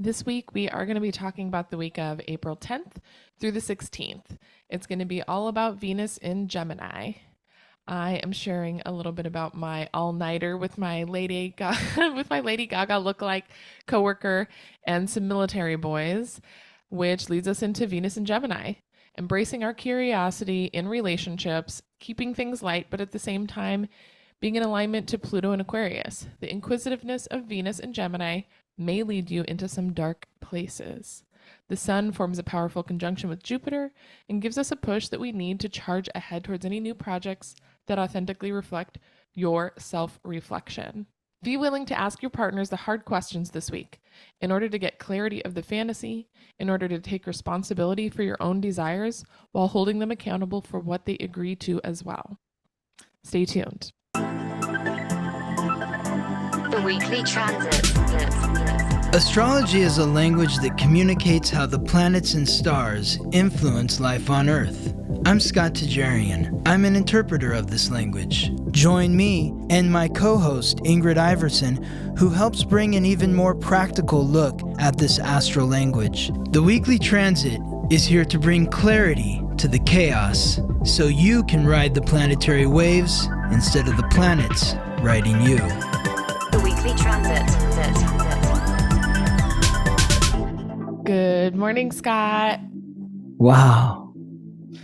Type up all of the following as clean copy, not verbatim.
This week, we are going to be talking about the week of April 10th through the 16th. It's going to be all about Venus in Gemini. I am sharing a little bit about my all-nighter with my Lady Gaga, lookalike coworker and some military boys, which leads us into Venus in Gemini. Embracing our curiosity in relationships, keeping things light, but at the same time, being in alignment to Pluto and Aquarius. The inquisitiveness of Venus in Gemini may lead you into some dark places. The sun forms a powerful conjunction with Jupiter and gives us a push that we need to charge ahead towards any new projects that authentically reflect your self-reflection. Be willing to ask your partners the hard questions this week in order to get clarity of the fantasy, in order to take responsibility for your own desires while holding them accountable for what they agree to as well. Stay tuned. The weekly transit. Astrology is a language that communicates how the planets and stars influence life on Earth. I'm Scott Tajarian. I'm an interpreter of this language. Join me and my co-host Ingrid Iverson, who helps bring an even more practical look at this astral language. The weekly transit is here to bring clarity to the chaos, so you can ride the planetary waves instead of the planets riding you. The weekly transit. Good morning, Scott. Wow.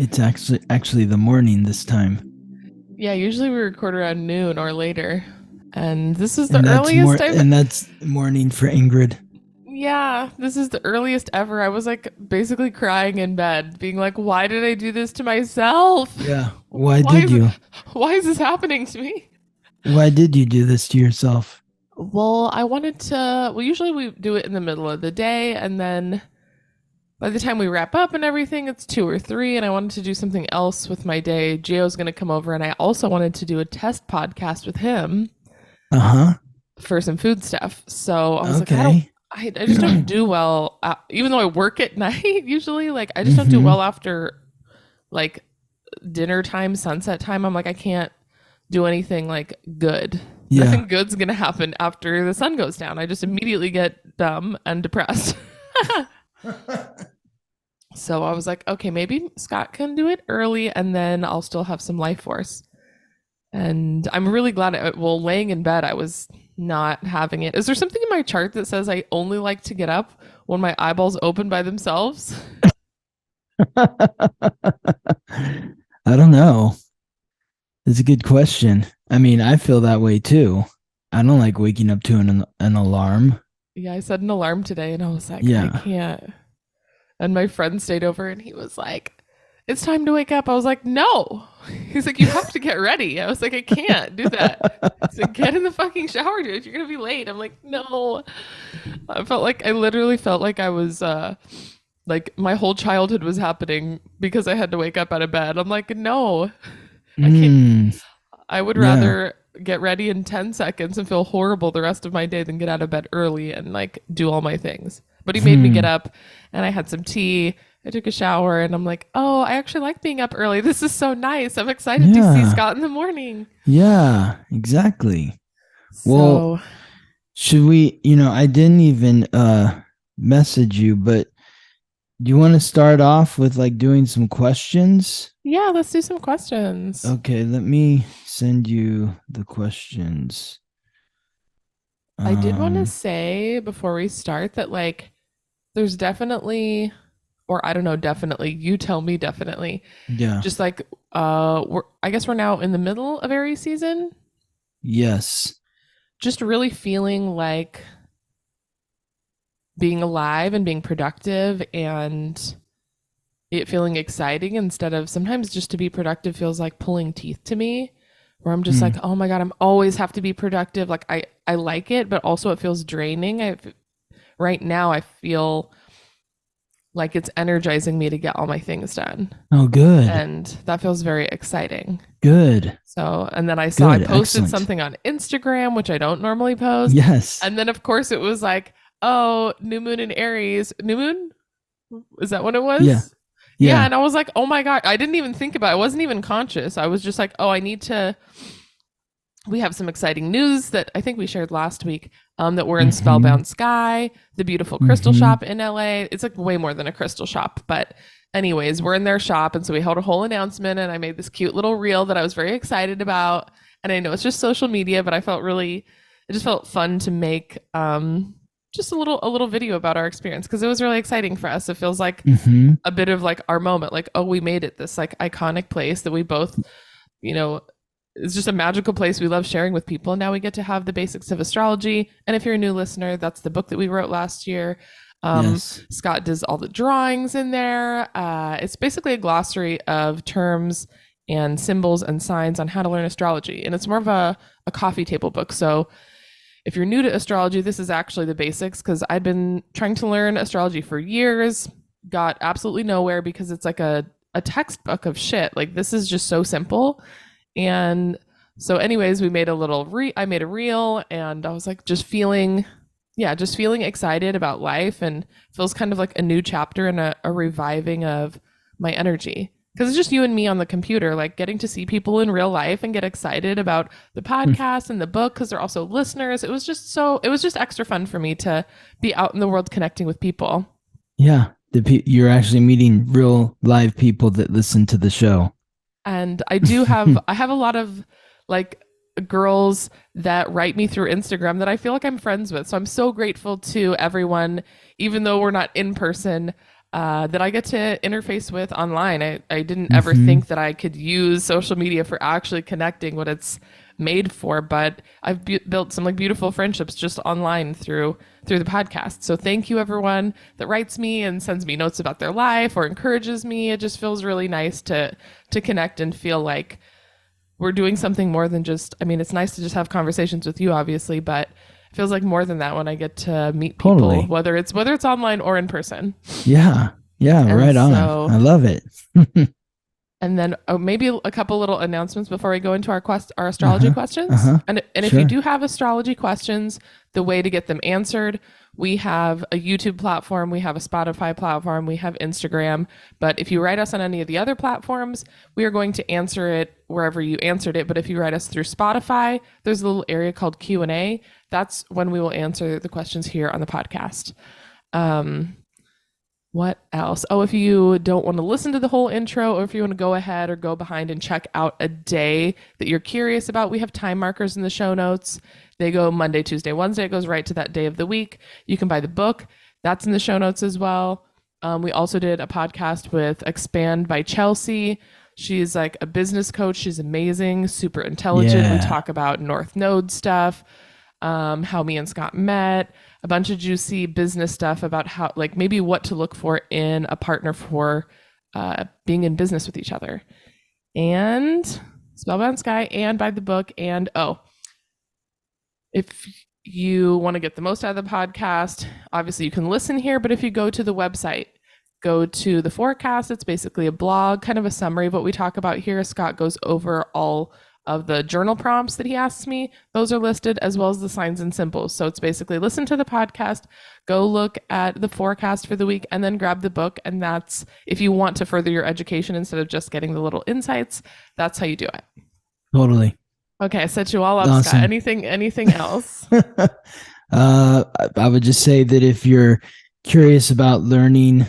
It's actually the morning this time. Yeah, usually we record around noon or later. And this is the earliest And that's morning for Ingrid. Yeah, this is the earliest ever. I was like basically crying in bed, being like, why did I do this to myself? Yeah. Why did you? Why is this happening to me? Why did you do this to yourself? Well, I wanted to, usually we do it in the middle of the day, and then by the time we wrap up and everything, it's 2 or 3, and I wanted to do something else with my day. Gio's going to come over, and I also wanted to do a test podcast with him for some food stuff. So I was like, I just don't do well, even though I work at night usually, like I just don't do well after like dinner time, sunset time. I'm like, I can't do anything like good. Yeah. Nothing good's gonna happen after the sun goes down. I just immediately get dumb and depressed. So I was like, okay, maybe Scott can do it early and then I'll still have some life force. And I'm really glad, laying in bed, I was not having it. Is there something in my chart that says I only like to get up when my eyeballs open by themselves? I don't know. It's a good question. I mean, I feel that way too. I don't like waking up to an alarm. Yeah, I set an alarm today and I was like, I can't. And my friend stayed over and he was like, it's time to wake up. I was like, no. He's like, you have to get ready. I was like, I can't do that. He's like, get in the fucking shower, dude. You're going to be late. I'm like, no. I literally felt like I was, like my whole childhood was happening because I had to wake up out of bed. I'm like, no, I can't. I would rather get ready in 10 seconds and feel horrible the rest of my day than get out of bed early and like do all my things. But he made me get up and I had some tea. I took a shower and I'm like, oh, I actually like being up early. This is so nice. I'm excited to see Scott in the morning. Yeah, exactly. Well, should we, I didn't even message you, but do you want to start off with like doing some questions? Yeah, let's do some questions. Okay, let me send you the questions. I did want to say before we start that like there's definitely, or I don't know, definitely, you tell me definitely. Yeah. Just like I guess we're now in the middle of Aries season. Yes. Just really feeling like being alive and being productive and it feeling exciting instead of sometimes just to be productive feels like pulling teeth to me, where I'm just like, oh my God, I'm always have to be productive. Like I like it, but also it feels draining. Right now I feel like it's energizing me to get all my things done. Oh, good. And that feels very exciting. Good. So, and then I posted something on Instagram, which I don't normally post. Yes. And then of course it was like, oh, new moon in Aries. New moon? Is that what it was? Yeah. Yeah. And I was like, oh my God, I didn't even think about it. I wasn't even conscious. I was just like, oh, I need to we have some exciting news that I think we shared last week, that we're in Mhm. Spellbound Sky, the beautiful crystal Mhm. shop in LA. It's like way more than a crystal shop, but anyways, we're in their shop. And so we held a whole announcement, and I made this cute little reel that I was very excited about. And I know it's just social media, but it just felt fun to make, just a little video about our experience, because it was really exciting for us. It feels like Mhm. a bit of like our moment, like, oh, we made it, this like iconic place that we both, you know, it's just a magical place we love sharing with people. And now we get to have the basics of astrology. And if you're a new listener, that's the book that we wrote last year. Yes. Scott does all the drawings in there. It's basically a glossary of terms and symbols and signs on how to learn astrology. And it's more of a coffee table book. So if you're new to astrology, this is actually the basics, because I'd been trying to learn astrology for years, got absolutely nowhere because it's like a textbook of shit. Like, this is just so simple. And so anyways, we made I made a reel, and I was like just feeling excited about life, and feels kind of like a new chapter and a reviving of my energy. Because it's just you and me on the computer, like getting to see people in real life and get excited about the podcast and the book, because they're also listeners. It was just extra fun for me to be out in the world connecting with people. Yeah. You're actually meeting real live people that listen to the show. And I have a lot of like girls that write me through Instagram that I feel like I'm friends with. So I'm so grateful to everyone, even though we're not in person, that I get to interface with online. I didn't ever think that I could use social media for actually connecting what it's made for, but I've built some like beautiful friendships just online through the podcast. So thank you everyone that writes me and sends me notes about their life or encourages me. It just feels really nice to connect and feel like we're doing something more than just, I mean, it's nice to just have conversations with you, obviously, but it feels like more than that when I get to meet people, Totally. whether it's online or in person. Yeah. Yeah. And right on. so- I love it. And then maybe a couple little announcements before we go into our astrology questions. And if Sure. you do have astrology questions, the way to get them answered, we have a YouTube platform, we have a Spotify platform, we have Instagram. But if you write us on any of the other platforms, we are going to answer it wherever you answered it. But if you write us through Spotify, there's a little area called Q&A. That's when we will answer the questions here on the podcast. What else? Oh, if you don't want to listen to the whole intro, or if you want to go ahead or go behind and check out a day that you're curious about, we have time markers in the show notes. They go Monday, Tuesday, Wednesday. It goes right to that day of the week. You can buy the book. That's in the show notes as well. We also did a podcast with Expand by Chelsea. She's like a business coach. She's amazing, super intelligent. We Yeah. talk about North Node stuff, how me and Scott met, a bunch of juicy business stuff about how, like, maybe what to look for in a partner for being in business with each other. And Spellbound Sky, and buy the book. And if you want to get the most out of the podcast, obviously you can listen here, but if you go to the website, go to the forecast. It's basically a blog, kind of a summary of what we talk about here. Scott goes over all of the journal prompts that he asks me. Those are listed, as well as the signs and symbols. So it's basically listen to the podcast, go look at the forecast for the week, and then grab the book. And that's, if you want to further your education instead of just getting the little insights, that's how you do it. Totally. Okay, I set you all up, Awesome. Scott. Anything else? I would just say that if you're curious about learning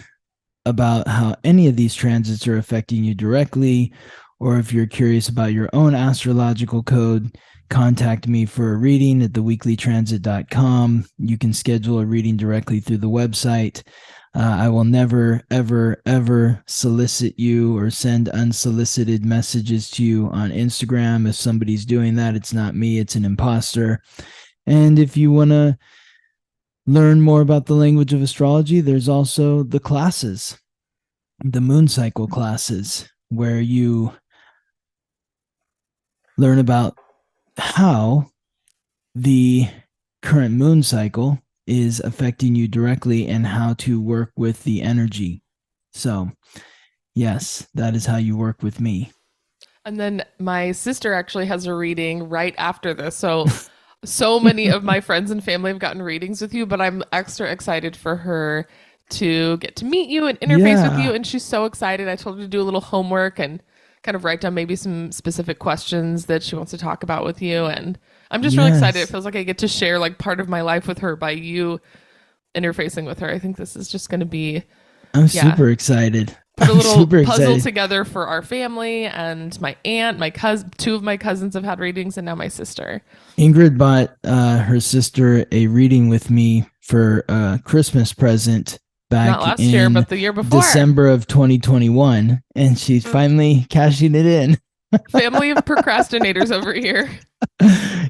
about how any of these transits are affecting you directly, or if you're curious about your own astrological code, contact me for a reading at theweeklytransit.com. You can schedule a reading directly through the website. I will never, ever, ever solicit you or send unsolicited messages to you on Instagram. If somebody's doing that, it's not me, it's an imposter. And if you want to learn more about the language of astrology, there's also the classes, the moon cycle classes, where you learn about how the current moon cycle is affecting you directly and how to work with the energy. So, yes, that is how you work with me. And then my sister actually has a reading right after this. So many of my friends and family have gotten readings with you, but I'm extra excited for her to get to meet you and interface with you. And she's so excited. I told her to do a little homework, and kind of write down maybe some specific questions that she wants to talk about with you. And I'm just really excited. It Yes. feels like I get to share like part of my life with her by you interfacing with her. I think this is just going to be, I'm yeah, super excited. put a I'm little super puzzle excited. together for our family. And my aunt, my cousin, two of my cousins have had readings, and now my sister. Ingrid bought her sister a reading with me for a Christmas present Not back last year, in but the year before. December of 2021, and she's finally cashing it in. Family of procrastinators over here.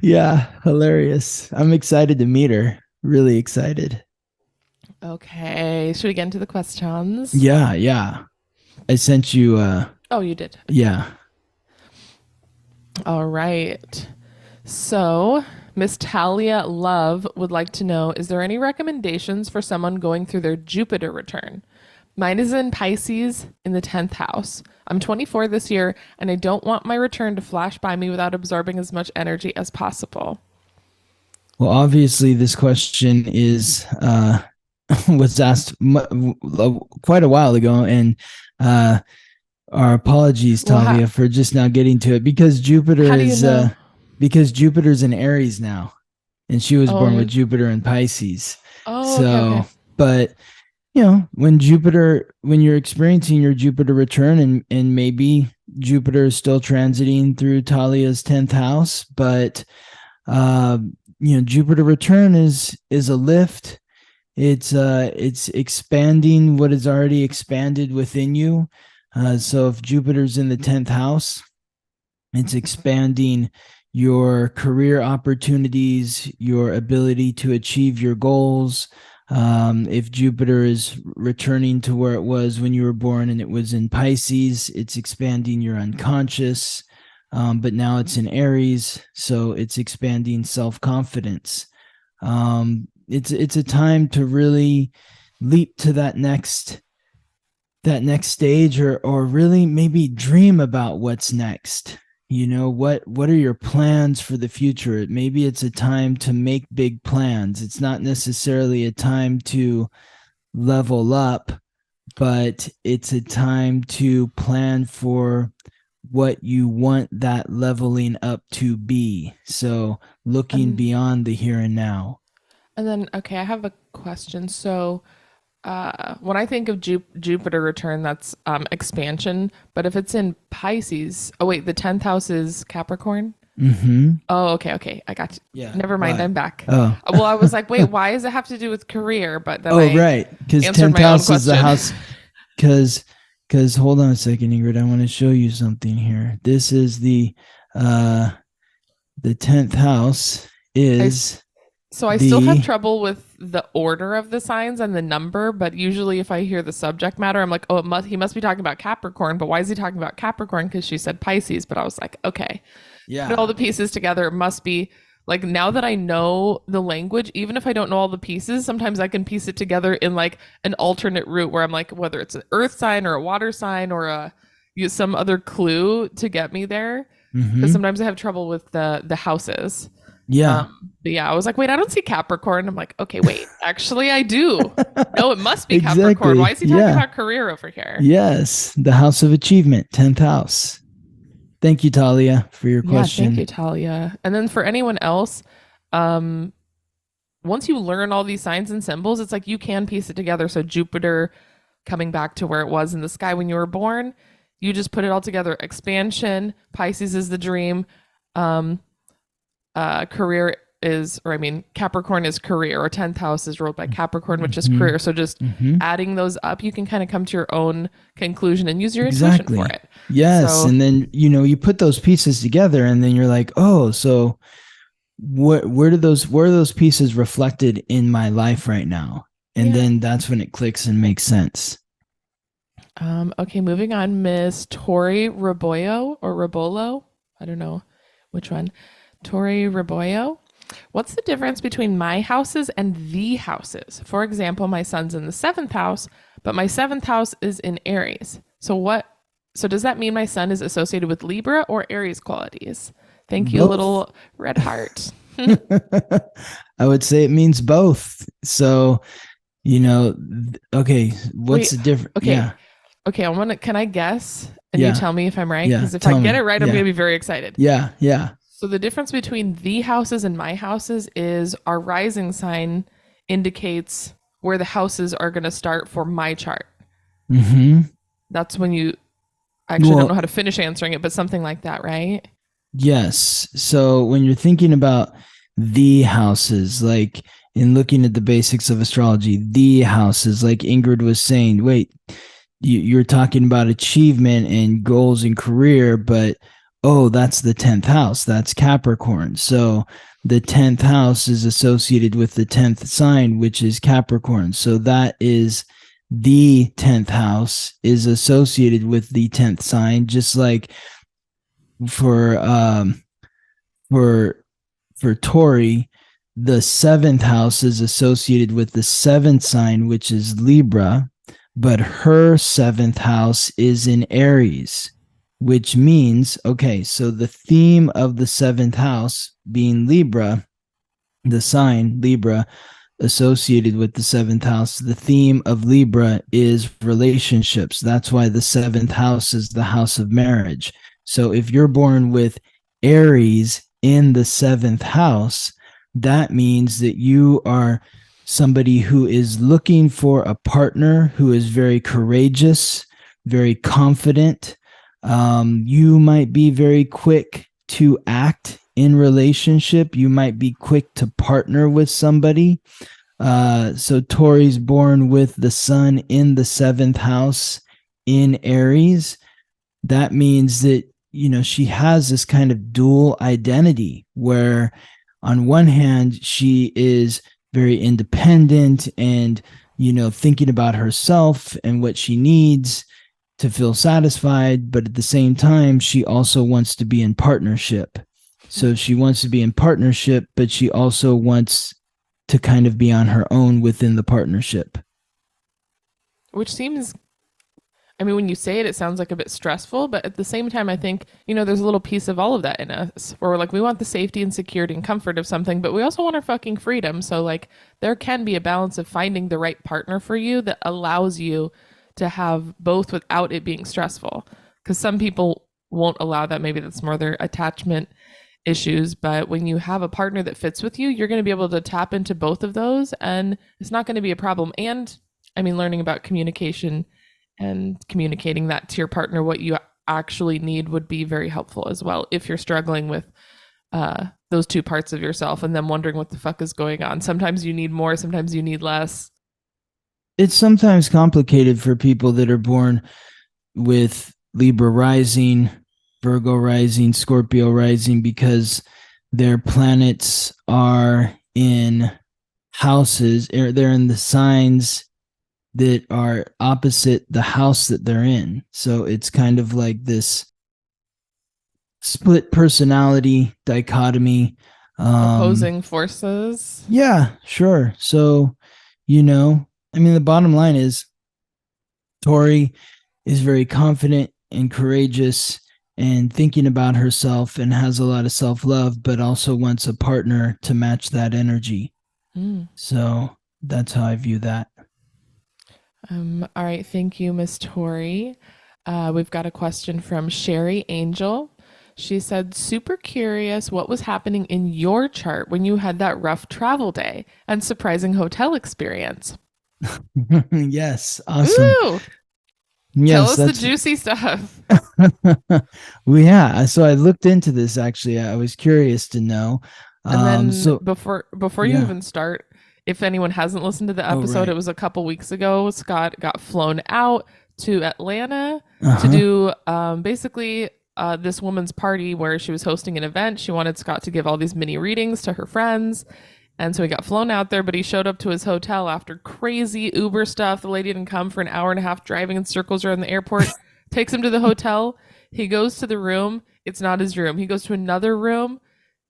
Yeah, hilarious. I'm excited to meet her. Really excited. Okay, should we get into the questions? Yeah, yeah. I sent you Oh, you did. yeah. All right. So, Miss Talia Love would like to know, is there any recommendations for someone going through their Jupiter return? Mine is in Pisces in the 10th house. I'm 24 this year, and I don't want my return to flash by me without absorbing as much energy as possible. Well, obviously this question is was asked quite a while ago, and our apologies, Well, Talia, for just now getting to it because Jupiter how do you is know? because Jupiter's in Aries now, and she was born with Oh, Jupiter in Pisces. oh, okay, okay. So, but when you're experiencing your Jupiter return, and maybe Jupiter is still transiting through Talia's 10th house, but Jupiter return is a lift. It's expanding what is already expanded within you. So if Jupiter's in the 10th house, it's expanding your career opportunities, your ability to achieve your goals. If Jupiter is returning to where it was when you were born and it was in Pisces, it's expanding your unconscious. But now it's in Aries, so it's expanding self-confidence. It's a time to really leap to that next stage, or really maybe dream about what's next. What are your plans for the future? Maybe it's a time to make big plans. It's not necessarily a time to level up, but it's a time to plan for what you want that leveling up to be. So looking beyond the here and now. And then, okay, I have a question. So, when I think of Jupiter return, that's expansion. But if it's in Pisces, oh wait, the 10th house is Capricorn. Mm-hmm. Oh, okay, okay, I got you. Yeah. Never mind, Why? I'm back. Oh. Well, I was like, wait, why does it have to do with career? But then Oh, I right. Because answered 10th my own house is the question. house. Because hold on a second, Ingrid. I want to show you something here. This is the 10th house is So I still have trouble with the order of the signs and the number, but usually if I hear the subject matter, I'm like, oh, he must be talking about Capricorn. But why is he talking about Capricorn? Because she said Pisces. But I was like, okay, put all the pieces together. It must be like, now that I know the language, even if I don't know all the pieces, sometimes I can piece it together in like an alternate route where I'm like, whether it's an earth sign or a water sign or use some other clue to get me there. Because sometimes I have trouble with the houses. Yeah. But yeah, I was like, wait, I don't see Capricorn. I'm like, okay, wait, actually I do. No, it must be Exactly. Capricorn. Why is he talking Yeah. about career over here? Yes. The house of achievement, 10th house. Thank you, Talia, for your Yeah, question. thank you, Talia. And then for anyone else, once you learn all these signs and symbols, it's like you can piece it together. So Jupiter coming back to where it was in the sky when you were born, you just put it all together. Expansion, Pisces is the dream. Career is, or I mean, Capricorn is career, or 10th house is ruled by Capricorn, which is career. So just adding those up, you can kind of come to your own conclusion and use your intuition for it. Yes. So, and then, you put those pieces together and then you're like, oh, so where are those pieces reflected in my life right now? And then that's when it clicks and makes sense. Okay, moving on, Miss Tori Raboyo or Rabolo. I don't know which one. Tori Raboyo. What's the difference between my houses and the houses? For example, my son's in the 7th house, but my 7th house is in Aries. So does that mean my son is associated with Libra or Aries qualities? Thank you, Both. little red heart. I would say it means both. So, okay, what's the difference? Okay. Yeah. Okay, can I guess? And you tell me if I'm right, Yeah. because if I Tell get me. it right, I'm Yeah. going to be very excited. Yeah. Yeah. So the difference between the houses and my houses is our rising sign indicates where the houses are going to start for my chart. Mm-hmm. That's when you I actually don't know how to finish answering it, but something like that, right? Yes. So when you're thinking about the houses, like in looking at the basics of astrology, the houses, like Ingrid was saying, wait, you're talking about achievement and goals and career, but oh, that's the 10th house. That's Capricorn. So the 10th house is associated with the 10th sign, which is Capricorn. So that is the 10th house is associated with the 10th sign, just like for for for Tori, the 7th house is associated with the 7th sign, which is Libra, but her 7th house is in Aries, which means, okay, so the theme of the 7th house being Libra, the sign Libra associated with the 7th house, the theme of Libra is relationships. That's why the 7th house is the house of marriage. So if you're born with Aries in the 7th house, that means that you are somebody who is looking for a partner who is very courageous, very confident. You might be very quick to act in relationship. You might be quick to partner with somebody. So Tori's born with the sun in the 7th house in Aries. That means that, she has this kind of dual identity where on one hand, she is very independent and, thinking about herself and what she needs to feel satisfied. But at the same time, she also wants to be in partnership. So she wants to be in partnership, but she also wants to kind of be on her own within the partnership. Which seems, when you say it, it sounds like a bit stressful, but at the same time, I think, there's a little piece of all of that in us where we're like, we want the safety and security and comfort of something, but we also want our fucking freedom. So, like, there can be a balance of finding the right partner for you that allows you to have both without it being stressful. Because some people won't allow that. Maybe that's more their attachment issues, but when you have a partner that fits with you, you're going to be able to tap into both of those and it's not going to be a problem. And learning about communication and communicating that to your partner what you actually need would be very helpful as well if you're struggling with those two parts of yourself and then wondering what the fuck is going on. Sometimes you need more, sometimes you need less. It's sometimes complicated for people that are born with Libra rising, Virgo rising, Scorpio rising, because their planets are in houses, they're in the signs that are opposite the house that they're in. So it's kind of like this split personality dichotomy. Opposing forces. Yeah, sure. So, the bottom line is Tori is very confident and courageous and thinking about herself and has a lot of self-love, but also wants a partner to match that energy. So that's how I view that. All right. Thank you, Miss Tori. We've got a question from Sherry Angel. She said, super curious what was happening in your chart when you had that rough travel day and surprising hotel experience. Yes. Awesome. Ooh, yes, tell us the juicy stuff. Well, yeah. So I looked into this, actually. I was curious to know. And then before you even start, if anyone hasn't listened to the episode, right. It was a couple weeks ago. Scott got flown out to Atlanta to do basically this woman's party where she was hosting an event. She wanted Scott to give all these mini readings to her friends. And so he got flown out there, but he showed up to his hotel after crazy Uber stuff. The lady didn't come for an hour and a half driving in circles around the airport. Takes him to the hotel. He goes to the room. It's not his room. He goes to another room.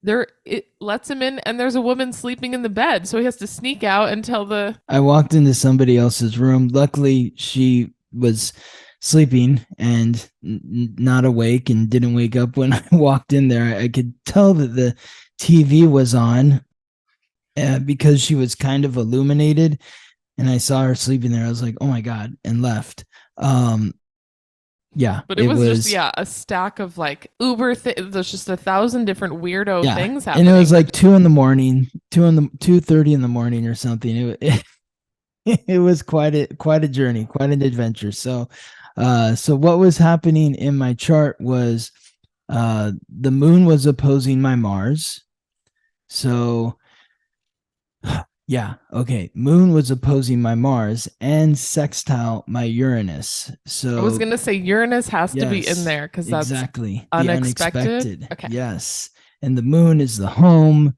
It lets him in, and there's a woman sleeping in the bed. So he has to sneak out and tell the... I walked into somebody else's room. Luckily, she was sleeping and not awake and didn't wake up when I walked in there. I could tell that the TV was on because she was kind of illuminated, and I saw her sleeping there. I was like, oh my God, and left. Yeah, But it it was just, was. yeah, a stack of like Uber there's just 1,000 different weirdo Yeah, things and it was happening like that 2 in the morning, 2:30 in the morning or something. It was quite a journey, quite an adventure. So what was happening in my chart was the moon was opposing my Mars. So yeah, okay. Moon was opposing my Mars and sextile my Uranus. I was So going to say Uranus has to be in yes, there because that's exactly. The unexpected. unexpected. Okay. Yes. And the moon is the home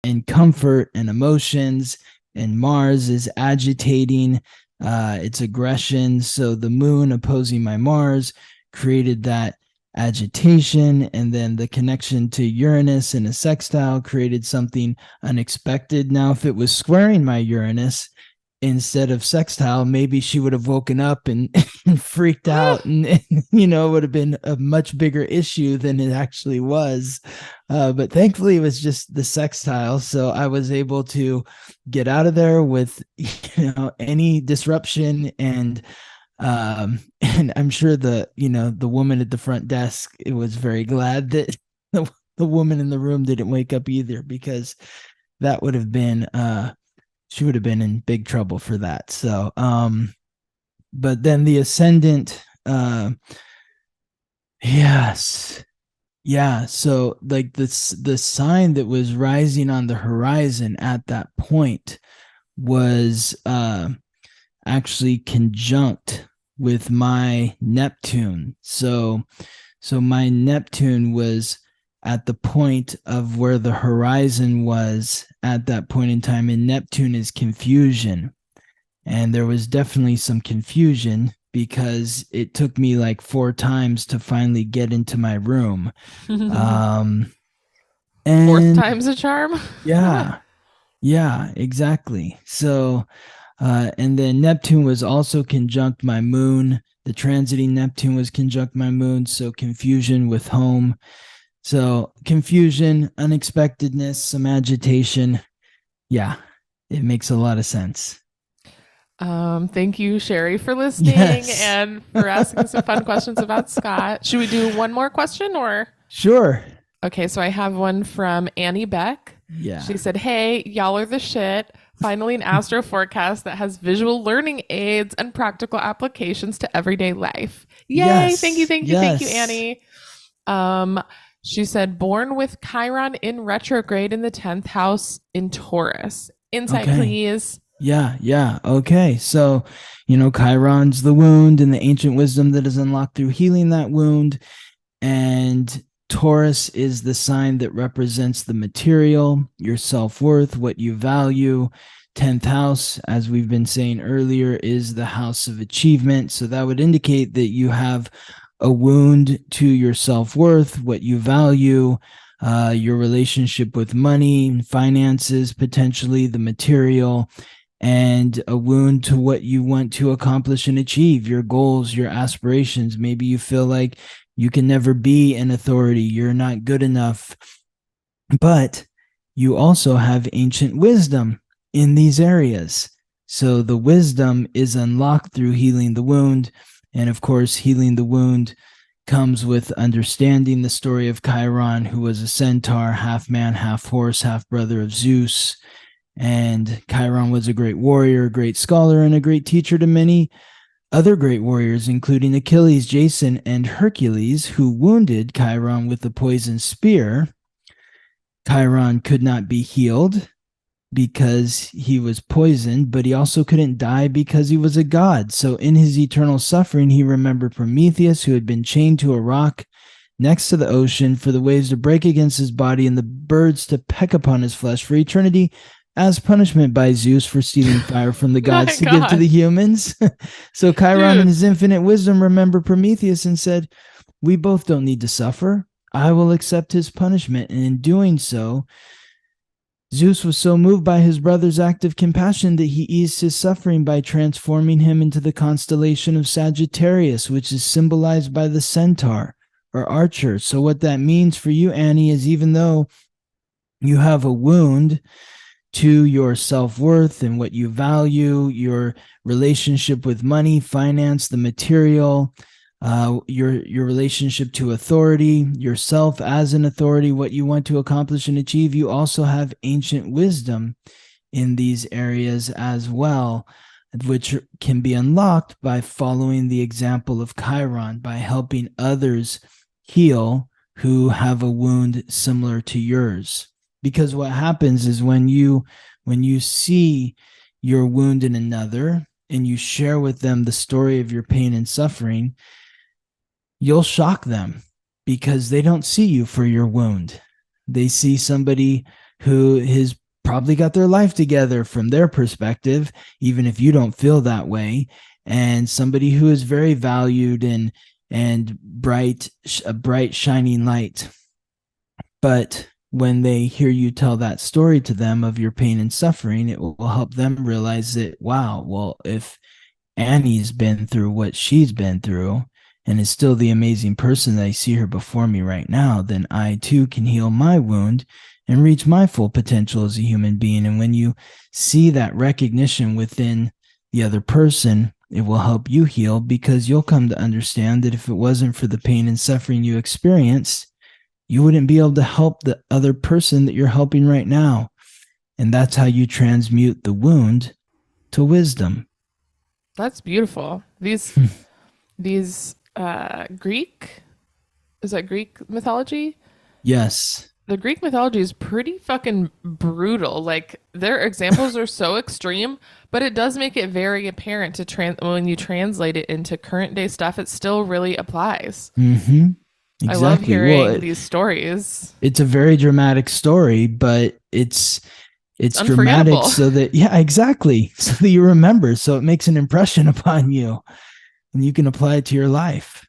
and comfort and emotions, and Mars is agitating, its aggression. So the moon opposing my Mars created that agitation, and then the connection to Uranus in a sextile created something unexpected. Now, if it was squaring my Uranus instead of sextile, maybe she would have woken up and, and freaked out, and it would have been a much bigger issue than it actually was. But thankfully, it was just the sextile, so I was able to get out of there with any disruption, and I'm sure the woman at the front desk, it was very glad that the woman in the room didn't wake up either, because that would have been she would have been in big trouble for that. So but then the ascendant, yes, yeah, so like the sign that was rising on the horizon at that point was actually conjunct with my Neptune. So my Neptune was at the point of where the horizon was at that point in time, and Neptune is confusion. And there was definitely some confusion because it took me like 4 times to finally get into my room. Um, Fourth and time's a charm. yeah, yeah, exactly. So, and then Neptune was also conjunct my moon. The transiting Neptune was conjunct my moon. So confusion with home. So confusion, unexpectedness, some agitation. Yeah, it makes a lot of sense. Thank you, Sherry, for listening Yes. and for asking some fun questions about Scott. Should we do one more question or? Sure. Okay, so I have one from Annie Beck. Yeah. She said, "Hey, y'all are the shit. Finally, an astro forecast that has visual learning aids and practical applications to everyday life. Yay! Yes. Thank you, Yes. Annie." She said, "Born with Chiron in retrograde in the 10th house in Taurus. Insight, Okay. please." Yeah. Okay. So, Chiron's the wound and the ancient wisdom that is unlocked through healing that wound. And Taurus is the sign that represents the material, your self-worth, what you value. 10th house, as we've been saying earlier, is the house of achievement. So that would indicate that you have a wound to your self-worth, what you value, your relationship with money, finances, potentially the material, and a wound to what you want to accomplish and achieve, your goals, your aspirations. Maybe you feel like you can never be an authority, you're not good enough, but you also have ancient wisdom in these areas. So the wisdom is unlocked through healing the wound. And of course, healing the wound comes with understanding the story of Chiron, who was a centaur, half man, half horse, half brother of Zeus. And Chiron was a great warrior, a great scholar, and a great teacher to many other great warriors, including Achilles, Jason, and Hercules, who wounded Chiron with the poisoned spear. Chiron could not be healed because he was poisoned, but he also couldn't die because he was a god. So in his eternal suffering, he remembered Prometheus, who had been chained to a rock next to the ocean, for the waves to break against his body and the birds to peck upon his flesh for eternity, as punishment by Zeus for stealing fire from the gods to give to the humans. So Chiron, in his infinite wisdom, remembered Prometheus and said, "We both don't need to suffer. I will accept his punishment." And in doing so, Zeus was so moved by his brother's act of compassion that he eased his suffering by transforming him into the constellation of Sagittarius, which is symbolized by the centaur or archer. So what that means for you, Annie, is even though you have a wound to your self-worth and what you value, your relationship with money, finance, the material, your relationship to authority, yourself as an authority, what you want to accomplish and achieve. You also have ancient wisdom in these areas as well, which can be unlocked by following the example of Chiron, by helping others heal who have a wound similar to yours. Because what happens is when you see your wound in another and you share with them the story of your pain and suffering, you'll shock them because they don't see you for your wound. They see somebody who has probably got their life together from their perspective, even if you don't feel that way, and somebody who is very valued and a bright shining light. But when they hear you tell that story to them of your pain and suffering, it will help them realize that, wow, well, if Annie's been through what she's been through and is still the amazing person that I see her before me right now, then I too can heal my wound and reach my full potential as a human being. And when you see that recognition within the other person, it will help you heal, because you'll come to understand that if it wasn't for the pain and suffering you experienced, you wouldn't be able to help the other person that you're helping right now. And that's how you transmute the wound to wisdom. That's beautiful. These Greek, is that Greek mythology? Yes. The Greek mythology is pretty fucking brutal. Like, their examples are so extreme, but it does make it very apparent to when you translate it into current day stuff, it still really applies. Mm-hmm. Exactly. I love hearing these stories. It's a very dramatic story, but it's dramatic so that, yeah, exactly. So that you remember, so it makes an impression upon you and you can apply it to your life.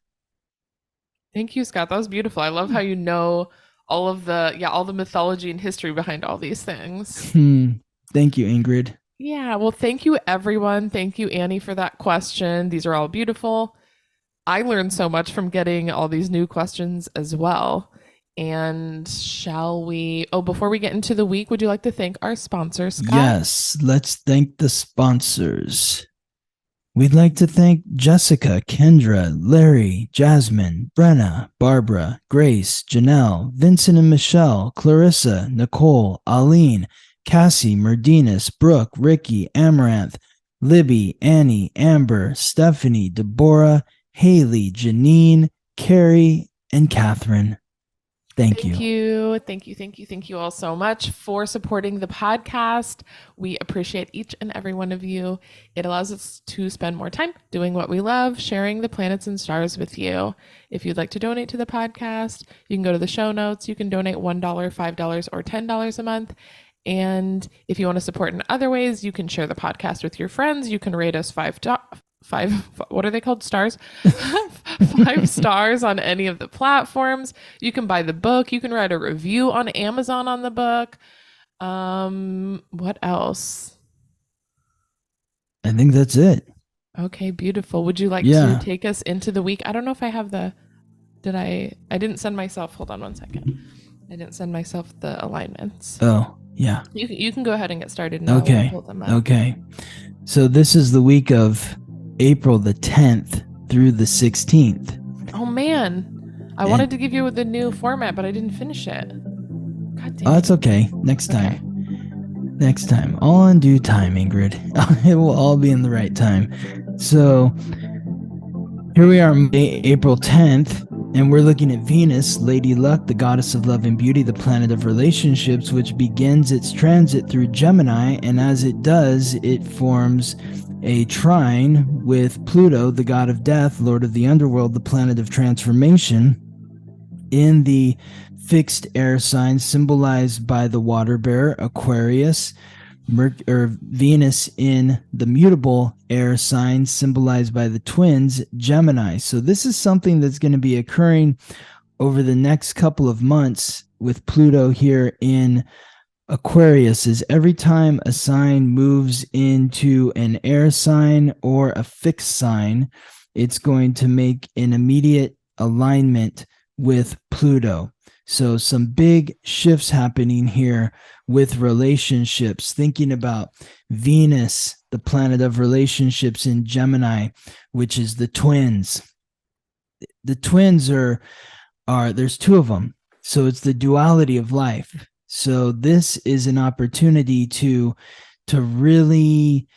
Thank you, Scott. That was beautiful. I love how you know all the mythology and history behind all these things. Thank you, Ingrid. Yeah, well, thank you, everyone. Thank you, Annie, for that question. These are all beautiful. I learned so much from getting all these new questions as well. And before we get into the week, would you like to thank our sponsors, Scott? Yes, let's thank the sponsors. We'd like to thank Jessica, Kendra, Larry, Jasmine, Brenna, Barbara, Grace, Janelle, Vincent and Michelle, Clarissa, Nicole, Aline, Cassie, Merdinas, Brooke, Ricky, Amaranth, Libby, Annie, Amber, Stephanie, Deborah, Haley, Janine, Carrie, and Catherine. Thank you. Thank you all so much for supporting the podcast. We appreciate each and every one of you. It allows us to spend more time doing what we love, sharing the planets and stars with you. If you'd like to donate to the podcast, you can go to the show notes. You can donate $1, $5, or $10 a month. And if you want to support in other ways, you can share the podcast with your friends. You can rate us what are they called? Stars? 5 stars on any of the platforms. You can buy the book. You can write a review on Amazon on the book. What else? I think that's it. Okay, beautiful. Would you like to take us into the week? I don't know if I have I didn't send myself, hold on one second. I didn't send myself the alignments. Oh, yeah. You can go ahead and get started now. Okay. Okay. So this is the week of April the 10th through the 16th. Oh, man. I wanted to give you the new format, but I didn't finish it. God damn. Oh, that's okay. Next time. Okay. Next time. All in due time, Ingrid. It will all be in the right time. So here we are, April 10th. And we're looking at Venus, Lady Luck, the goddess of love and beauty, the planet of relationships, which begins its transit through Gemini. And as it does, it forms a trine with Pluto, the god of death, lord of the underworld, the planet of transformation, in the fixed air sign symbolized by the water bearer, Aquarius. Venus in the mutable air sign symbolized by the twins, Gemini. So this is something that's going to be occurring over the next couple of months with Pluto here in Aquarius. Is every time a sign moves into an air sign or a fixed sign, it's going to make an immediate alignment with Pluto. So some big shifts happening here with relationships, thinking about Venus, the planet of relationships in Gemini, which is the twins. the twins are there's two of them. So it's the duality of life. So this is an opportunity to really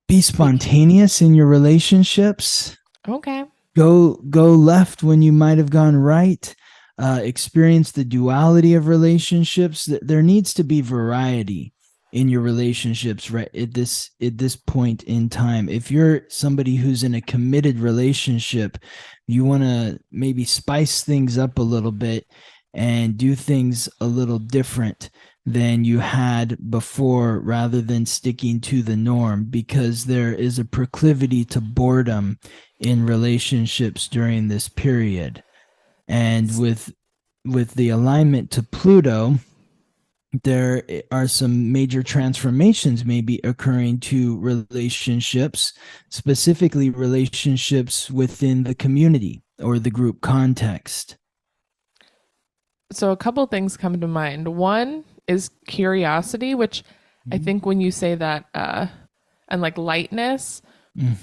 be spontaneous in your relationships. Okay. Go left when you might have gone right. Experience the duality of relationships. There needs to be variety in your relationships right at this point in time. If you're somebody who's in a committed relationship, you want to maybe spice things up a little bit and do things a little different than you had before, rather than sticking to the norm, because there is a proclivity to boredom in relationships during this period. And with the alignment to Pluto, there are some major transformations maybe occurring to relationships, specifically relationships within the community or the group context. So a couple things come to mind. One is curiosity, which I think when you say that, and like lightness,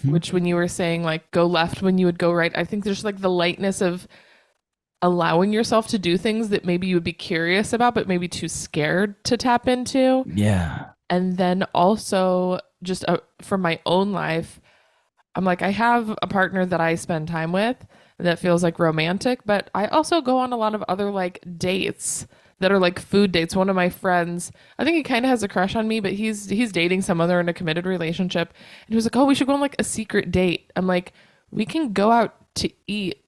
which when you were saying like go left when you would go right, I think there's like the lightness of allowing yourself to do things that maybe you would be curious about, but maybe too scared to tap into. Yeah. And then also just for my own life, I'm like, I have a partner that I spend time with that feels like romantic, but I also go on a lot of other like dates that are like food dates. One of my friends, I think he kind of has a crush on me, but he's dating some other in a committed relationship. And he was like, oh, we should go on like a secret date. I'm like, we can go out to eat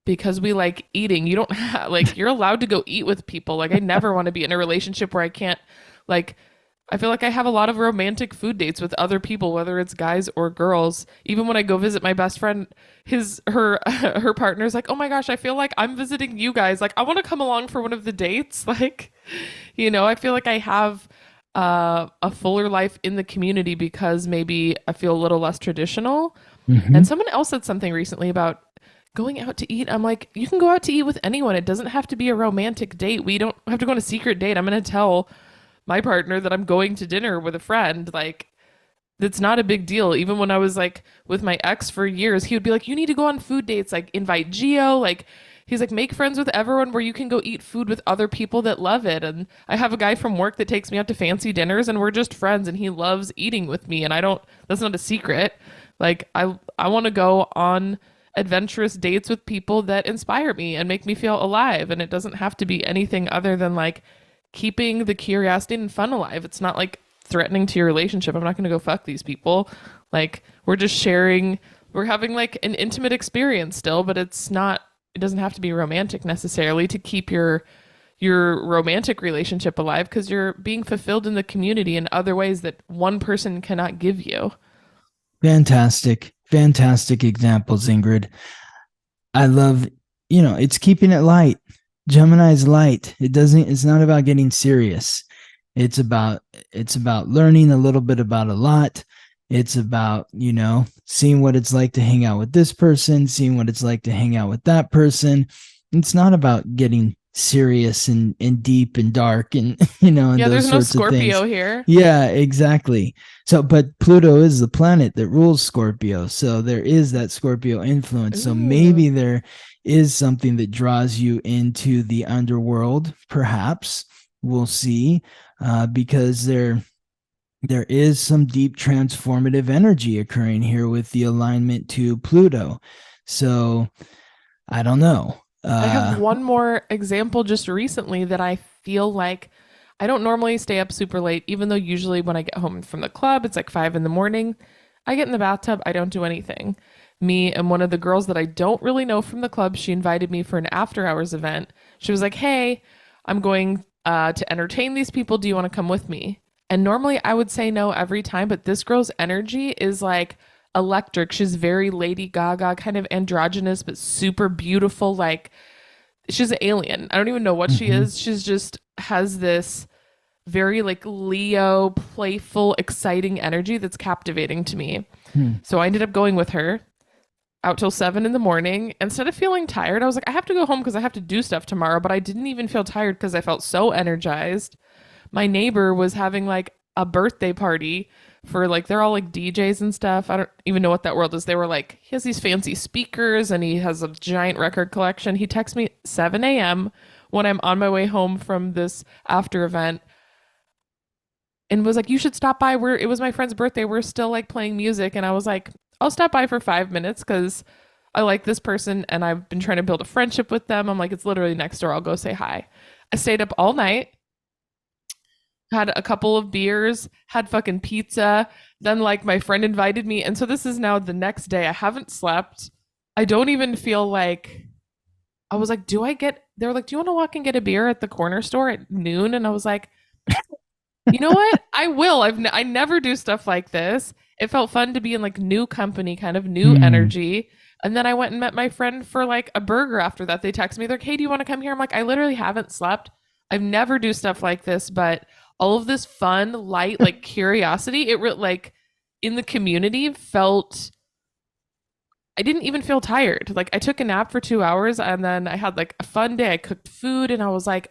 because we like eating. You don't have, like, you're allowed to go eat with people. Like, I never want to be in a relationship where I can't, like, I feel like I have a lot of romantic food dates with other people, whether it's guys or girls. Even when I go visit my best friend, her partner's like, oh my gosh, I feel like I'm visiting you guys. Like, I want to come along for one of the dates. Like, you know, I feel like I have a fuller life in the community because maybe I feel a little less traditional. And someone else said something recently about going out to eat. I'm like, you can go out to eat with anyone. It doesn't have to be a romantic date. We don't have to go on a secret date. I'm going to tell my partner that I'm going to dinner with a friend. Like, that's not a big deal. Even when I was like with my ex for years, he would be like, you need to go on food dates, like invite Geo. Like, he's like, make friends with everyone where you can go eat food with other people that love it. And I have a guy from work that takes me out to fancy dinners and we're just friends and he loves eating with me. And that's not a secret. Like, I want to go on adventurous dates with people that inspire me and make me feel alive. And it doesn't have to be anything other than like keeping the curiosity and fun alive. It's not like threatening to your relationship. I'm not going to go fuck these people. Like, we're just sharing, we're having like an intimate experience still, but it doesn't have to be romantic necessarily to keep your romantic relationship alive, because you're being fulfilled in the community in other ways that one person cannot give you. Fantastic examples, Ingrid. I love, it's keeping it light. Gemini's light. It's not about getting serious. It's about learning a little bit about a lot. It's about, seeing what it's like to hang out with this person, seeing what it's like to hang out with that person. It's not about getting serious and deep and dark and, and yeah, those there's no sorts of things. Scorpio here. Yeah, exactly. So, but Pluto is the planet that rules Scorpio. So there is that Scorpio influence. Ooh. So maybe there is something that draws you into the underworld, perhaps. We'll see, because there is some deep transformative energy occurring here with the alignment to Pluto. So I don't know. I have one more example just recently that I feel like I don't normally stay up super late, even though usually when I get home from the club, it's like 5 a.m. I get in the bathtub, I don't do anything. Me and one of the girls that I don't really know from the club, she invited me for an after hours event. She was like, hey, I'm going to entertain these people. Do you want to come with me? And normally I would say no every time, but this girl's energy is like electric. She's very Lady Gaga, kind of androgynous, but super beautiful. Like, she's an alien. I don't even know what she is. She's just has this very like Leo, playful, exciting energy that's captivating to me. So I ended up going with her out till 7 a.m. Instead of feeling tired, I was like, I have to go home because I have to do stuff tomorrow, but I didn't even feel tired because I felt so energized. My neighbor was having like a birthday party for like, they're all like DJs and stuff. I don't even know what that world is. They were like, he has these fancy speakers and he has a giant record collection. He texts me 7 a.m. when I'm on my way home from this after event and was like, you should stop by. It was my friend's birthday. We're still like playing music. And I was like, I'll stop by for 5 minutes because I like this person and I've been trying to build a friendship with them. I'm like, it's literally next door. I'll go say hi. I stayed up all night, had a couple of beers, had fucking pizza. Then like my friend invited me. And so this is now the next day. I haven't slept. I don't even feel like, I was like, they were like, do you want to walk and get a beer at the corner store at noon? And I was like, you know what? I will. I never do stuff like this. It felt fun to be in like new company, kind of new energy. And then I went and met my friend for like a burger after that. They texted me, they're like, hey, do you want to come here? I'm like, I literally haven't slept. I never do stuff like this, but all of this fun, light, like curiosity, like in the community felt, I didn't even feel tired. Like I took a nap for 2 hours and then I had like a fun day. I cooked food and I was like,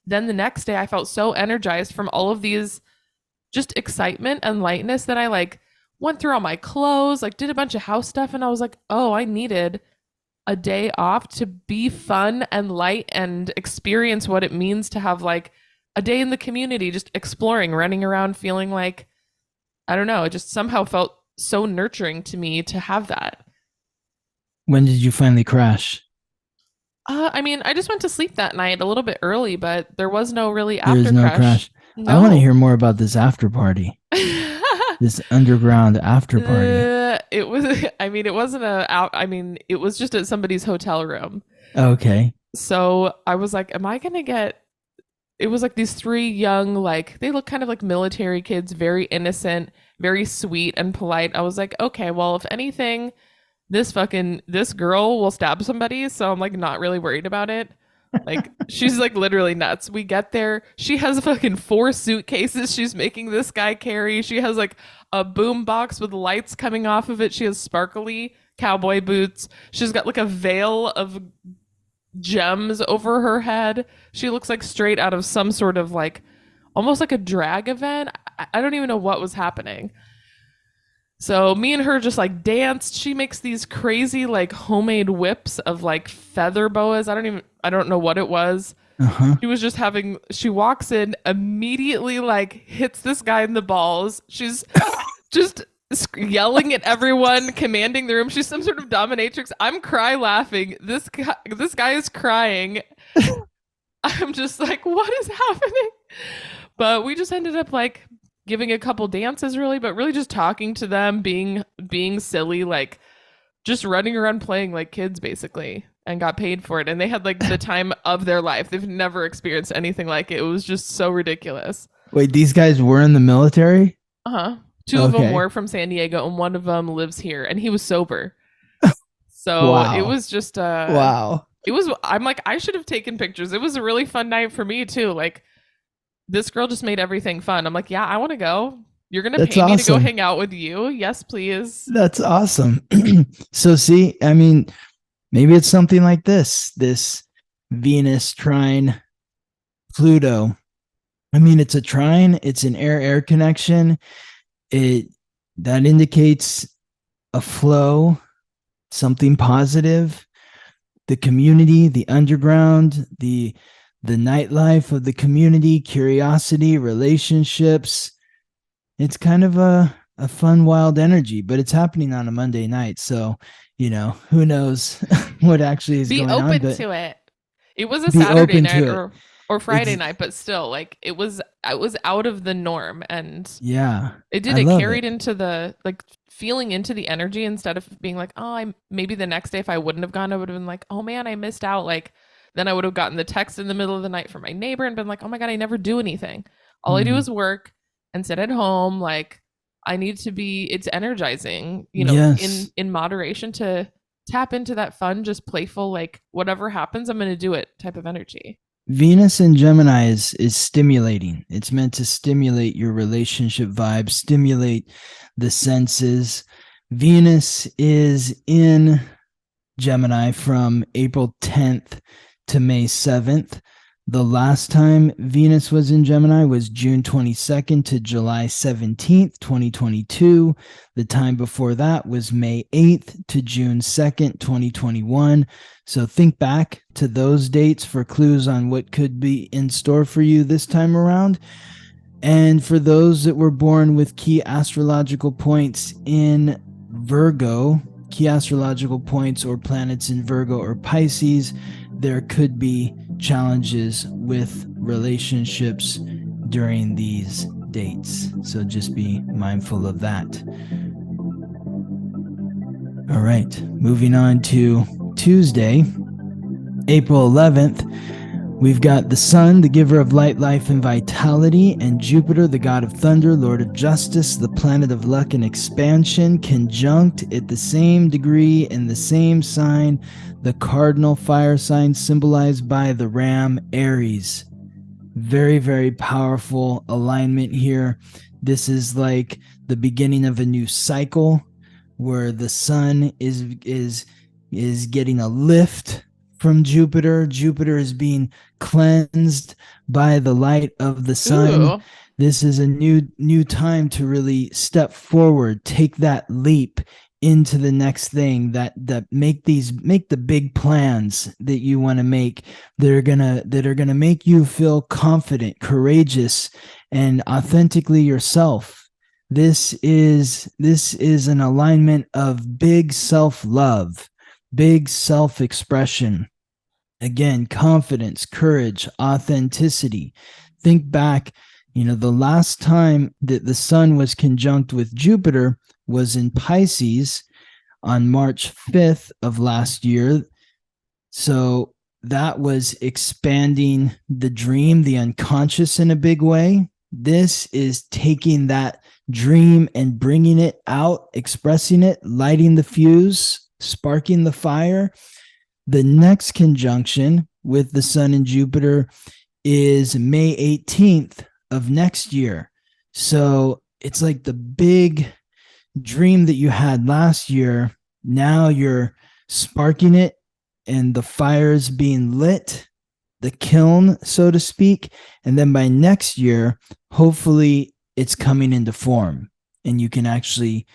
then the next day I felt so energized from all of these just excitement and lightness that I like went through all my clothes, like did a bunch of house stuff. And I was like, oh, I needed a day off to be fun and light and experience what it means to have like a day in the community, just exploring, running around, feeling like, I don't know, it just somehow felt so nurturing to me to have that. When did you finally crash? I mean, I just went to sleep that night a little bit early, but there was no really There after is no crash. No. I want to hear more about this after party. This underground after party. It was, I mean, it wasn't it was just at somebody's hotel room. Okay. So I was like, it was like these three young, like, they look kind of like military kids, very innocent, very sweet and polite. I was like, okay, well, if anything, this girl will stab somebody. So I'm like, not really worried about it. Like, she's like literally nuts. We get there. She has fucking 4 suitcases she's making this guy carry. She has like a boom box with lights coming off of it. She has sparkly cowboy boots. She's got like a veil of gems over her head. She looks like straight out of some sort of like almost like a drag event. I don't even know what was happening. So me and her just like danced. She makes these crazy like homemade whips of like feather boas. I don't know what it was. She was just she walks in, immediately like hits this guy in the balls. She's just yelling at everyone, commanding the room. She's some sort of dominatrix. I'm laughing. This guy is crying. I'm just like, what is happening? But we just ended up like giving a couple dances, really, but really just talking to them, being silly, like just running around playing like kids basically, and got paid for it. And they had like the time of their life. They've never experienced anything like it. It was just so ridiculous. Wait, these guys were in the military? Uh-huh. 2 of them were from San Diego and one of them lives here and he was sober. So wow. It was just wow. I'm like, I should have taken pictures. It was a really fun night for me too. Like, this girl just made everything fun. I'm like, yeah, I want to go. You're going to pay me to go hang out with you? Yes, please. That's awesome. So see, I mean, maybe it's something like this Venus trine Pluto. I mean, it's a trine. It's an air connection. That indicates a flow, something positive, the community, the underground, the nightlife of the community, curiosity, relationships. It's kind of a fun, wild energy, but it's happening on a Monday night. So, who knows what actually is going on. Be open to it. It was a Saturday night or Friday night, but still, like, I was out of the norm. And yeah, it carried into the, like, feeling into the energy instead of being like, oh, maybe the next day, if I wouldn't have gone, I would have been like, oh man, I missed out. Like, then I would have gotten the text in the middle of the night from my neighbor and been like, oh my God, I never do anything. All I do is work and sit at home. Like, I need to it's energizing, yes. in moderation, to tap into that fun, just playful, like whatever happens, I'm going to do it type of energy. Venus in Gemini is stimulating. It's meant to stimulate your relationship vibe, stimulate the senses. Venus is in Gemini from April 10th to May 7th. The last time Venus was in Gemini was June 22nd to July 17th, 2022. The time before that was May 8th to June 2nd, 2021. So think back to those dates for clues on what could be in store for you this time around. And for those that were born with key astrological points in Virgo, key astrological points or planets in Virgo or Pisces, there could be challenges with relationships during these dates. So just be mindful of that. All right, moving on to Tuesday, April 11th. We've got the Sun, the giver of light, life, and vitality, and Jupiter, the god of thunder, lord of justice, the planet of luck and expansion, conjunct at the same degree in the same sign, the cardinal fire sign symbolized by the ram, Aries. Very, very powerful alignment here. This is like the beginning of a new cycle where the Sun is getting a lift from Jupiter. Jupiter is being cleansed by the light of the Sun. Ooh. This is a new time to really step forward, take that leap into the next thing, that make the big plans that you want to make that are gonna make you feel confident, courageous, and authentically yourself. This is an alignment of big self-love, big self-expression. Again, confidence, courage, authenticity. Think back, the last time that the Sun was conjunct with Jupiter was in Pisces on March 5th of last year. So that was expanding the dream, the unconscious in a big way. This is taking that dream and bringing it out, expressing it, lighting the fuse, sparking the fire. The next conjunction with the Sun and Jupiter is May 18th of next year. So it's like the big dream that you had last year. Now you're sparking it and the fire's being lit, the kiln, so to speak. And then by next year, hopefully it's coming into form and you can actually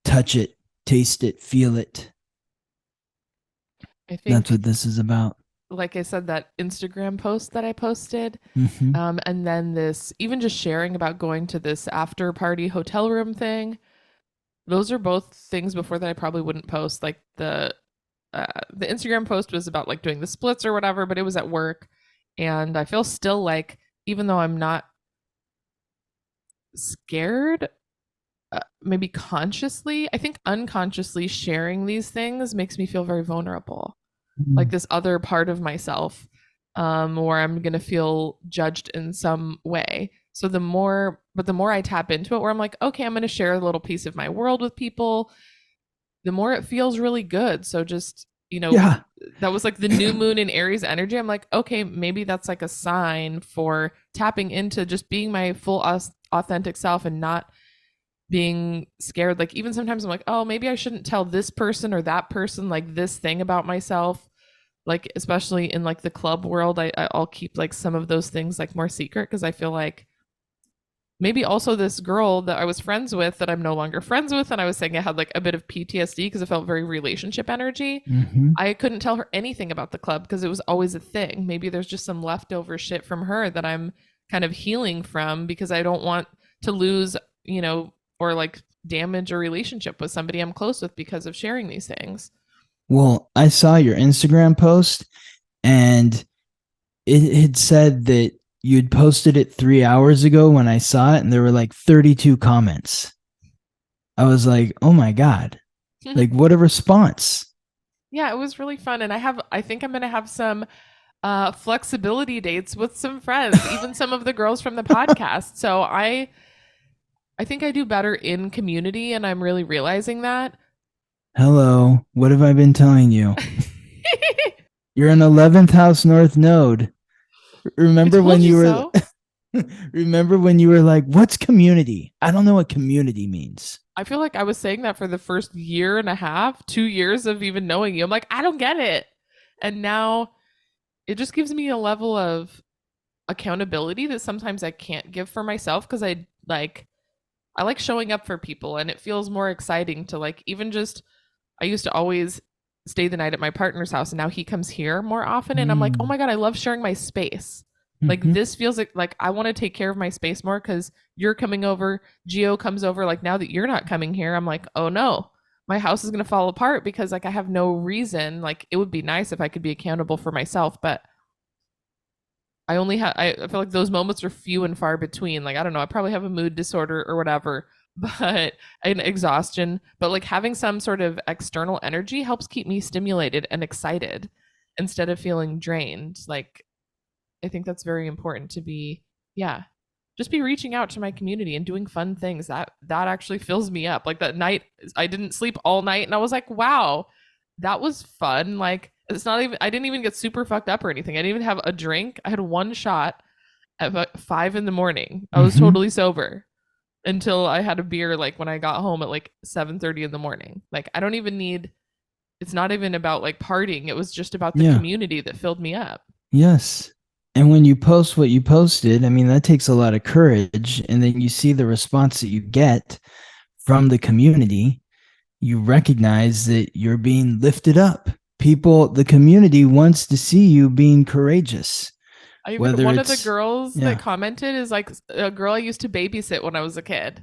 touch it, taste it, feel it. I think That's what this is about. Like I said, that Instagram post that I posted, Mm-hmm. and then this, even just sharing about going to this after party hotel room thing. Those are both things before that I probably wouldn't post. Like the Instagram post was about like doing the splits or whatever, but it was at work, and I feel still like, even though I'm not scared, maybe consciously, I think unconsciously sharing these things makes me feel very vulnerable. Like this other part of myself, where I'm gonna feel judged in some way. So the more I tap into it, where I'm like, okay, I'm gonna share a little piece of my world with people, the more it feels really good. So just, Yeah. that was like the new moon in Aries energy. I'm like, okay, maybe that's like a sign for tapping into just being my full authentic self and not being scared. Like even sometimes I'm like, oh, maybe I shouldn't tell this person or that person like this thing about myself. Like especially in like the club world, I'll keep like some of those things like more secret, because I feel like maybe also this girl that I was friends with that I'm no longer friends with, and I was saying I had like a bit of PTSD because it felt very relationship energy. Mm-hmm. I couldn't tell her anything about the club because it was always a thing. Maybe there's just some leftover shit from her that I'm kind of healing from, because I don't want to lose, or like damage a relationship with somebody I'm close with because of sharing these things. Well, I saw your Instagram post and it had said that you'd posted it 3 hours ago when I saw it, and there were like 32 comments. I was like, oh my God, like what a response. Yeah, it was really fun. And I think I'm going to have some flexibility dates with some friends, even some of the girls from the podcast. So I think I do better in community, and I'm really realizing that. Hello, what have I been telling you? You're an 11th house north node. Remember when you were remember when you were like, what's community? I don't know what community means. I feel like I was saying that for the first year and a half, 2 years of even knowing you. I'm like, I don't get it. And now it just gives me a level of accountability that sometimes I can't give for myself because I like showing up for people, and it feels more exciting to like even just I used to always stay the night at my partner's house, and now he comes here more often, and I'm like, "Oh my god, I love sharing my space." Like Mm-hmm. this feels like I want to take care of my space more cuz you're coming over, Geo comes over, like now that you're not coming here, I'm like, "Oh no. My house is going to fall apart because like I have no reason. Like it would be nice if I could be accountable for myself, but I feel like those moments are few and far between. Like I don't know, I probably have a mood disorder or whatever, but an exhaustion, but like having some sort of external energy helps keep me stimulated and excited instead of feeling drained. Like I think that's very important to be, yeah, just be reaching out to my community and doing fun things. That actually fills me up. Like that night I didn't sleep all night and I was like, wow, that was fun. Like it's not even I didn't even get super fucked up or anything. I didn't even have a drink. I had one shot at 5 in the morning. I was Mm-hmm. totally sober until I had a beer like when I got home at like 7:30 in the morning. Like I don't even need it's not even about like partying. It was just about the Yeah. community that filled me up. Yes. And when you post what you posted, I mean, that takes a lot of courage. And then you see the response that you get from the community, you recognize that you're being lifted up. People, the community wants to see you being courageous. I even Whether one of the it's, girls that yeah. commented is like a girl I used to babysit when I was a kid.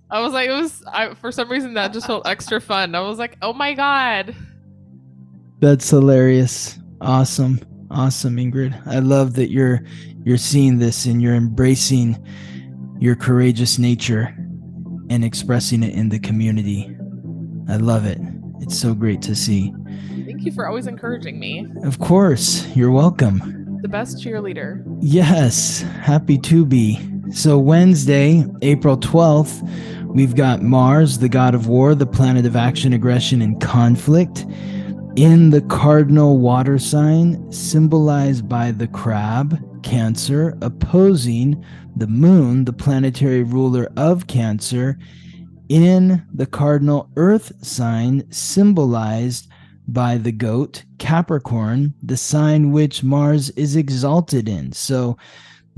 I was like, for some reason that just felt extra fun. I was like, oh my god. That's hilarious. Awesome. Awesome, Ingrid. I love that you're seeing this and you're embracing your courageous nature and expressing it in the community. I love it. It's so great to see. Thank you for always encouraging me. Of course, you're welcome. The best cheerleader. Yes, happy to be. So, Wednesday, April 12th, we've got Mars, the god of war, the planet of action, aggression, and conflict, in the cardinal water sign, symbolized by the crab, Cancer, opposing the moon, the planetary ruler of Cancer, in the cardinal earth sign, symbolized by the goat, Capricorn, the sign which Mars is exalted in. So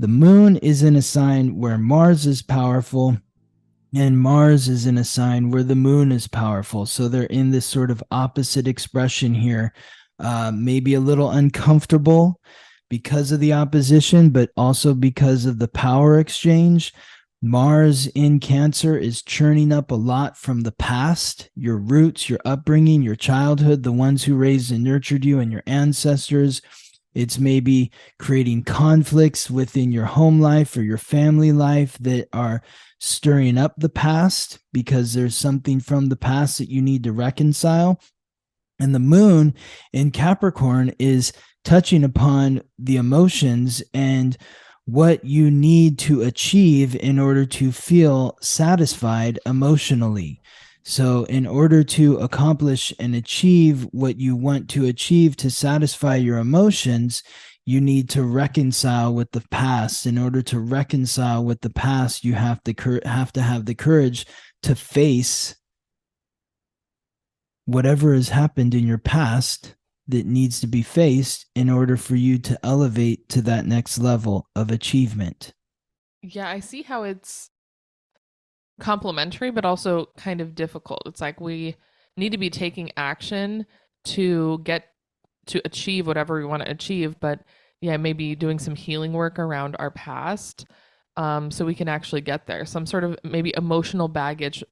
the moon is in a sign where Mars is powerful, and Mars is in a sign where the moon is powerful. So they're in this sort of opposite expression here, maybe a little uncomfortable because of the opposition, but also because of the power exchange. Mars in Cancer is churning up a lot from the past, your roots, your upbringing, your childhood, the ones who raised and nurtured you, and your ancestors. It's maybe creating conflicts within your home life or your family life that are stirring up the past because there's something from the past that you need to reconcile. And the moon in Capricorn is touching upon the emotions and what you need to achieve in order to feel satisfied emotionally. So, in order to accomplish and achieve what you want to achieve to satisfy your emotions, you need to reconcile with the past. In order to reconcile with the past, you have to have the courage to face whatever has happened in your past that needs to be faced in order for you to elevate to that next level of achievement. Yeah, I see how it's complementary, but also kind of difficult. It's like we need to be taking action to get to achieve whatever we want to achieve, but yeah, maybe doing some healing work around our past, so we can actually get there. Some sort of maybe emotional baggage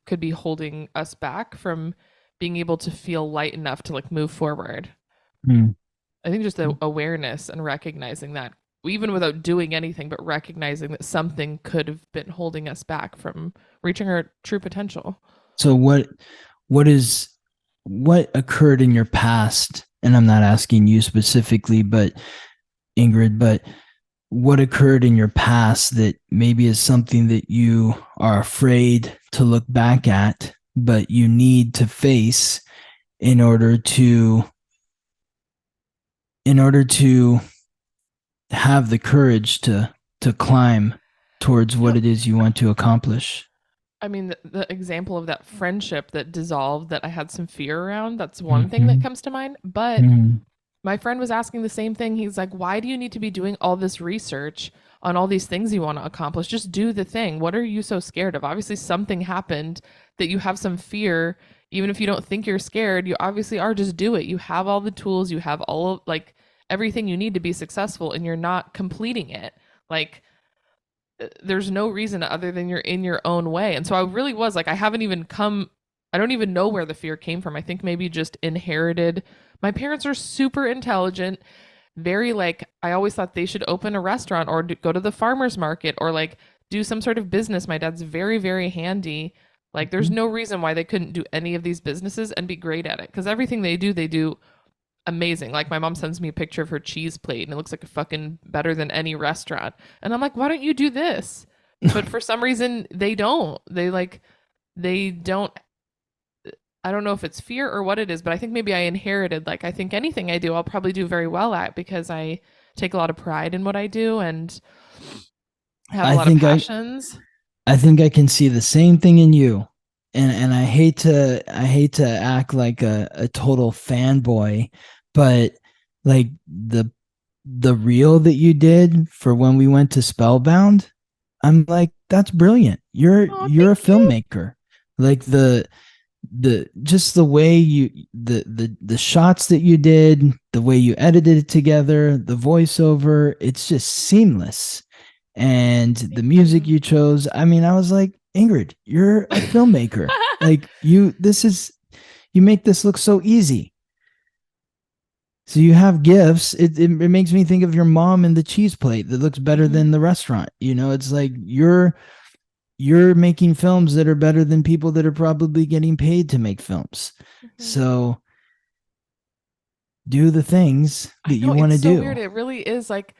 could be holding us back from being able to feel light enough to like move forward. Mm. I think just the awareness and recognizing that, even without doing anything, but recognizing that something could have been holding us back from reaching our true potential. So what occurred in your past? And I'm not asking you specifically, but Ingrid, but what occurred in your past that maybe is something that you are afraid to look back at, but you need to face in order to have the courage to climb towards what it is you want to accomplish? I mean, the example of that friendship that dissolved that I had some fear around, that's one thing that comes to mind. But My friend was asking the same thing. He's like, why do you need to be doing all this research on all these things you want to accomplish? Just do the thing. What are you so scared of? Obviously, something happened that you have some fear. Even if you don't think you're scared, you obviously are. Just do it. You have all the tools, you have all of like everything you need to be successful, and you're not completing it. Like, there's no reason other than you're in your own way. And so I really was like, I don't even know where the fear came from. I think maybe just inherited. My parents are super intelligent, very like, I always thought they should open a restaurant or go to the farmer's market or like do some sort of business. My dad's very, very handy. Like, there's no reason why they couldn't do any of these businesses and be great at it, because everything they do amazing. Like, my mom sends me a picture of her cheese plate and it looks like a fucking better than any restaurant. And I'm like, why don't you do this? But for some reason they don't. They don't. I don't know if it's fear or what it is, but I think maybe I inherited, like, I think anything I do I'll probably do very well at, because I take a lot of pride in what I do and have a I lot of think passions. I think I can see the same thing in you. And I hate to act like a total fanboy, but like the reel that you did for when we went to Spellbound, I'm like, that's brilliant. Oh, You're a thank you. filmmaker. Like the just the way you the shots that you did, the way you edited it together, the voiceover, it's just seamless. And the Thank music you. you chose, I mean, I was like, Ingrid, you're a filmmaker. Like, you make this look so easy. So you have gifts. It makes me think of your mom and the cheese plate that looks better than the restaurant. It's like you're making films that are better than people that are probably getting paid to make films. Mhm. So do the things I that know, you want it's to so do. weird. It really is like,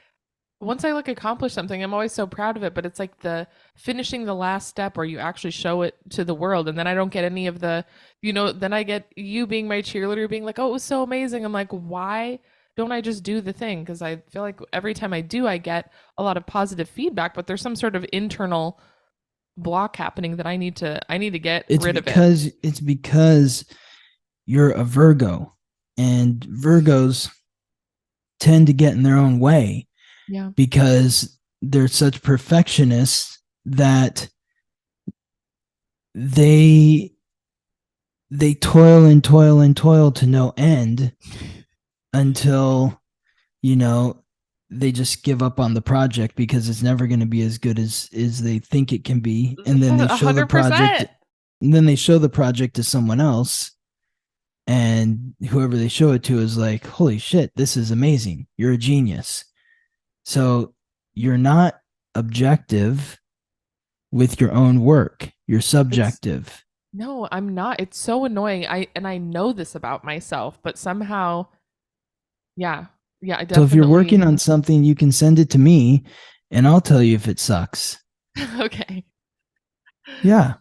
once I like accomplish something, I'm always so proud of it, but it's like the finishing the last step where you actually show it to the world. And then I don't get any of the, then I get you being my cheerleader, being like, oh, it was so amazing. I'm like, why don't I just do the thing? Because I feel like every time I do, I get a lot of positive feedback, but there's some sort of internal block happening that I need to get rid of it. It's because you're a Virgo, and Virgos tend to get in their own way Yeah. because they're such perfectionists that they toil and toil and toil to no end until they just give up on the project because it's never going to be as good as they think it can be, and then they show the project 100%. to someone else, and whoever they show it to is like, holy shit, this is amazing, you're a genius. So you're not objective with your own work, you're It's subjective. No, I'm not. It's so annoying. I know this about myself, but somehow, yeah. Yeah, I So if you're definitely. working on something, you can send it to me and I'll tell you if it sucks. Okay. Yeah.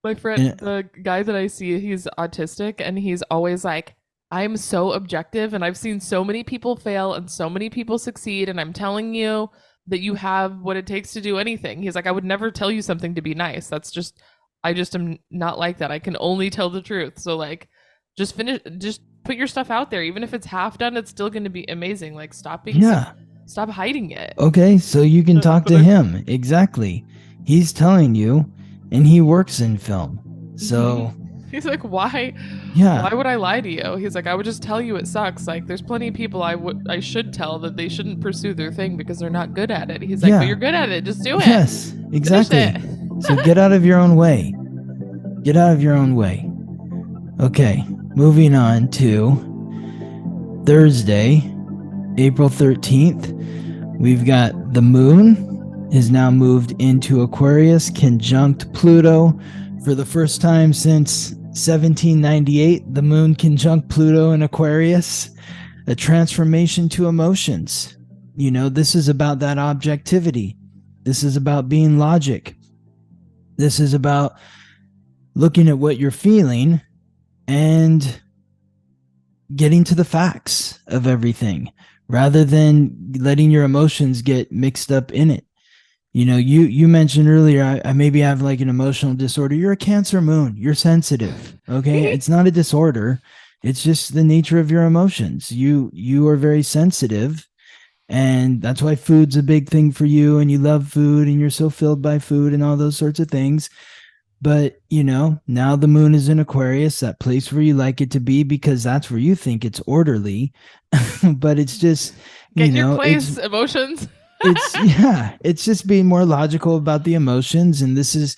My friend, And the guy that I see, he's autistic and he's always like, I'm so objective and I've seen so many people fail and so many people succeed, and I'm telling you that you have what it takes to do anything. He's like, I would never tell you something to be nice. I just am not like that. I can only tell the truth. So like, just put your stuff out there. Even if it's half done, it's still going to be amazing. Like, yeah. stop hiding it. Okay, so you can talk But to him. Exactly. He's telling you, and he works in film. So, he's like, why yeah. would I lie to you? He's like, I would just tell you it sucks. Like, there's plenty of people I should tell that they shouldn't pursue their thing because they're not good at it. He's like, but Yeah. you're good at it. Just do it. Yes, Finish exactly. it. So get out of your own way. Get out of your own way. Okay, moving on to Thursday, April 13th. We've got the moon has now moved into Aquarius, conjunct Pluto for the first time since 1798. The moon conjunct Pluto in Aquarius, a transformation to emotions. This is about that objectivity. This is about being logic. This is about looking at what you're feeling and getting to the facts of everything rather than letting your emotions get mixed up in it. You mentioned earlier, I maybe have like an emotional disorder. You're a Cancer moon. You're sensitive. Okay. It's not a disorder. It's just the nature of your emotions. You are very sensitive, and that's why food's a big thing for you, and you love food, and you're so filled by food and all those sorts of things. But, now the moon is in Aquarius, that place where you like it to be, because that's where you think it's orderly. But it's just, Get your it's place, emotions. it's just being more logical about the emotions, and this is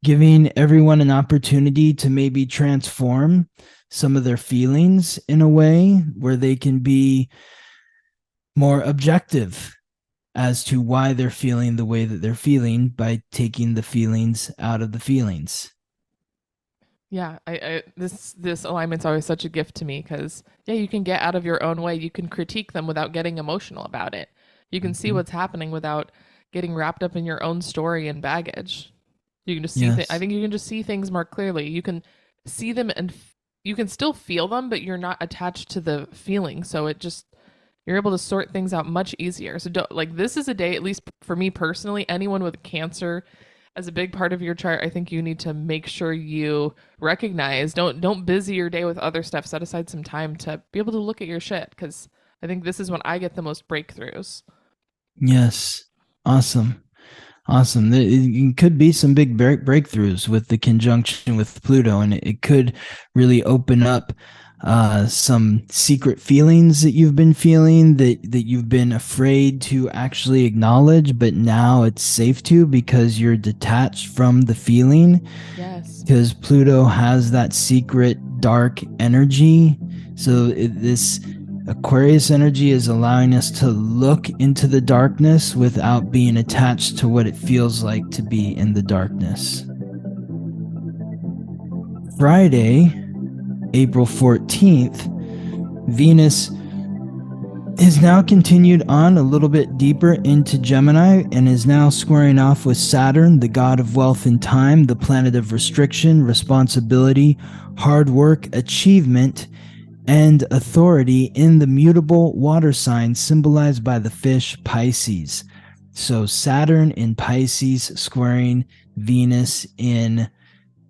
giving everyone an opportunity to maybe transform some of their feelings in a way where they can be more objective as to why they're feeling the way that they're feeling by taking the feelings out of the feelings. Yeah, this alignment's always such a gift to me because yeah, you can get out of your own way. You can critique them without getting emotional about it. You can see Mhm. what's happening without getting wrapped up in your own story and baggage. You can just see I Yes. think you can just see things more clearly. You can see them and you can still feel them, but you're not attached to the feeling. So it just you're able to sort things out much easier. So don't, like this is a day, at least for me personally, anyone with cancer as a big part of your chart, I think you need to make sure you recognize. Don't busy your day with other stuff. Set aside some time to be able to look at your shit because I think this is when I get the most breakthroughs. Yes. Awesome. Awesome. It could be some big breakthroughs with the conjunction with Pluto, and it could really open up some secret feelings that you've been feeling that you've been afraid to actually acknowledge, but now it's safe to because you're detached from the feeling. Yes. Because Pluto has that secret dark energy. So this Aquarius energy is allowing us to look into the darkness without being attached to what it feels like to be in the darkness. Friday, April 14th, Venus is now continued on a little bit deeper into Gemini and is now squaring off with Saturn, the god of wealth and time, the planet of restriction, responsibility, hard work, achievement, and authority in the mutable water sign symbolized by the fish Pisces. So Saturn in Pisces squaring Venus in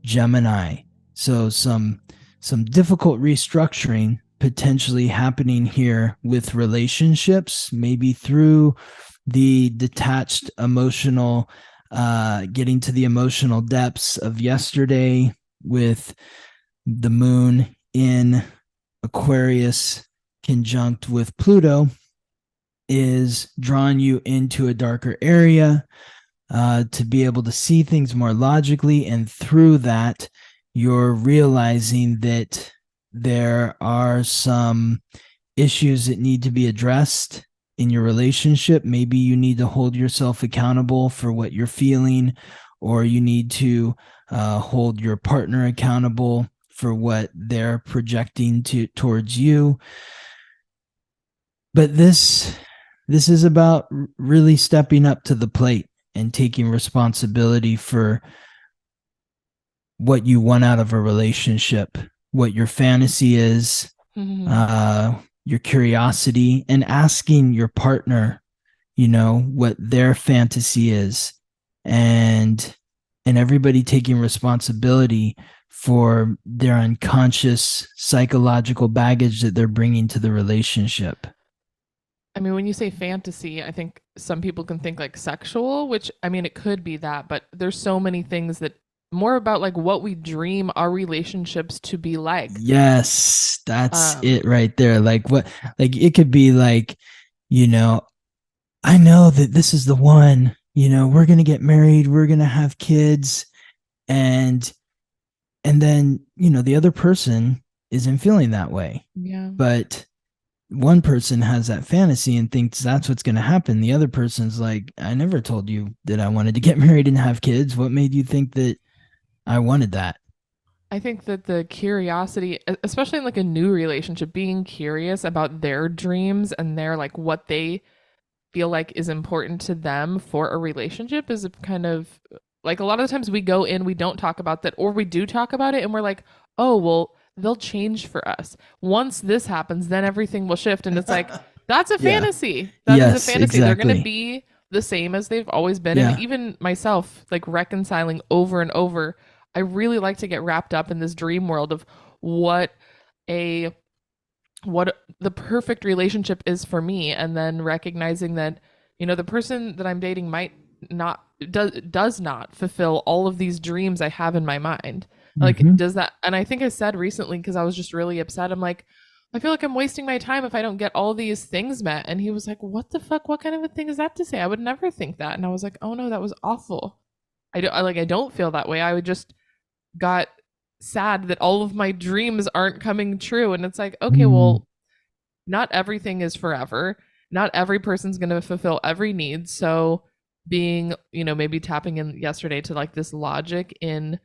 Gemini. So some difficult restructuring potentially happening here with relationships, maybe through the detached emotional, getting to the emotional depths of yesterday with the moon in Aquarius conjunct with Pluto is drawing you into a darker area to be able to see things more logically. And through that, you're realizing that there are some issues that need to be addressed in your relationship. Maybe you need to hold yourself accountable for what you're feeling, or you need to hold your partner accountable for what they're projecting towards you. But this is about really stepping up to the plate and taking responsibility for what you want out of a relationship, what your fantasy is, uh, your curiosity, and asking your partner, what their fantasy is, and everybody taking responsibility for their unconscious psychological baggage that they're bringing to the relationship. I mean, when you say fantasy, I think some people can think like sexual, which I mean, it could be that, but there's so many things that more about like what we dream our relationships to be like. Yes, that's Um, it right there. Like what, like it could be like, you know, I know that this is the one, we're going to get married, we're going to have kids, and then, the other person isn't feeling that way. yeah. But one person has that fantasy and thinks that's what's going to happen. The other person's like, I never told you that I wanted to get married and have kids. What made you think that I wanted that? I think that the curiosity, especially in like a new relationship, being curious about their dreams and their like what they feel like is important to them for a relationship is a kind of like a lot of the times we go in, we don't talk about that, or we do talk about it and we're like, oh, well, they'll change for us. Once this happens, then everything will shift. And it's like, that's a Yeah. fantasy. That is a Yes, fantasy. They're going to exactly. be the same as they've always been. And Yeah. even myself, like reconciling over and over, I really like to get wrapped up in this dream world of what a what the perfect relationship is for me, and then recognizing that the person that I'm dating might not does not fulfill all of these dreams I have in my mind. Like, Mm-hmm. does that? And I think I said recently, because I was just really upset, I'm like, I feel like I'm wasting my time if I don't get all these things met. And he was like, what the fuck, what kind of a thing is that to say? I would never think that. And I was like, oh no, that was awful. I don't feel that way. I would just got sad that all of my dreams aren't coming true. And it's like, okay, Mm. well, not everything is forever. Not every person's going to fulfill every need. So being, maybe tapping in yesterday to like this logic in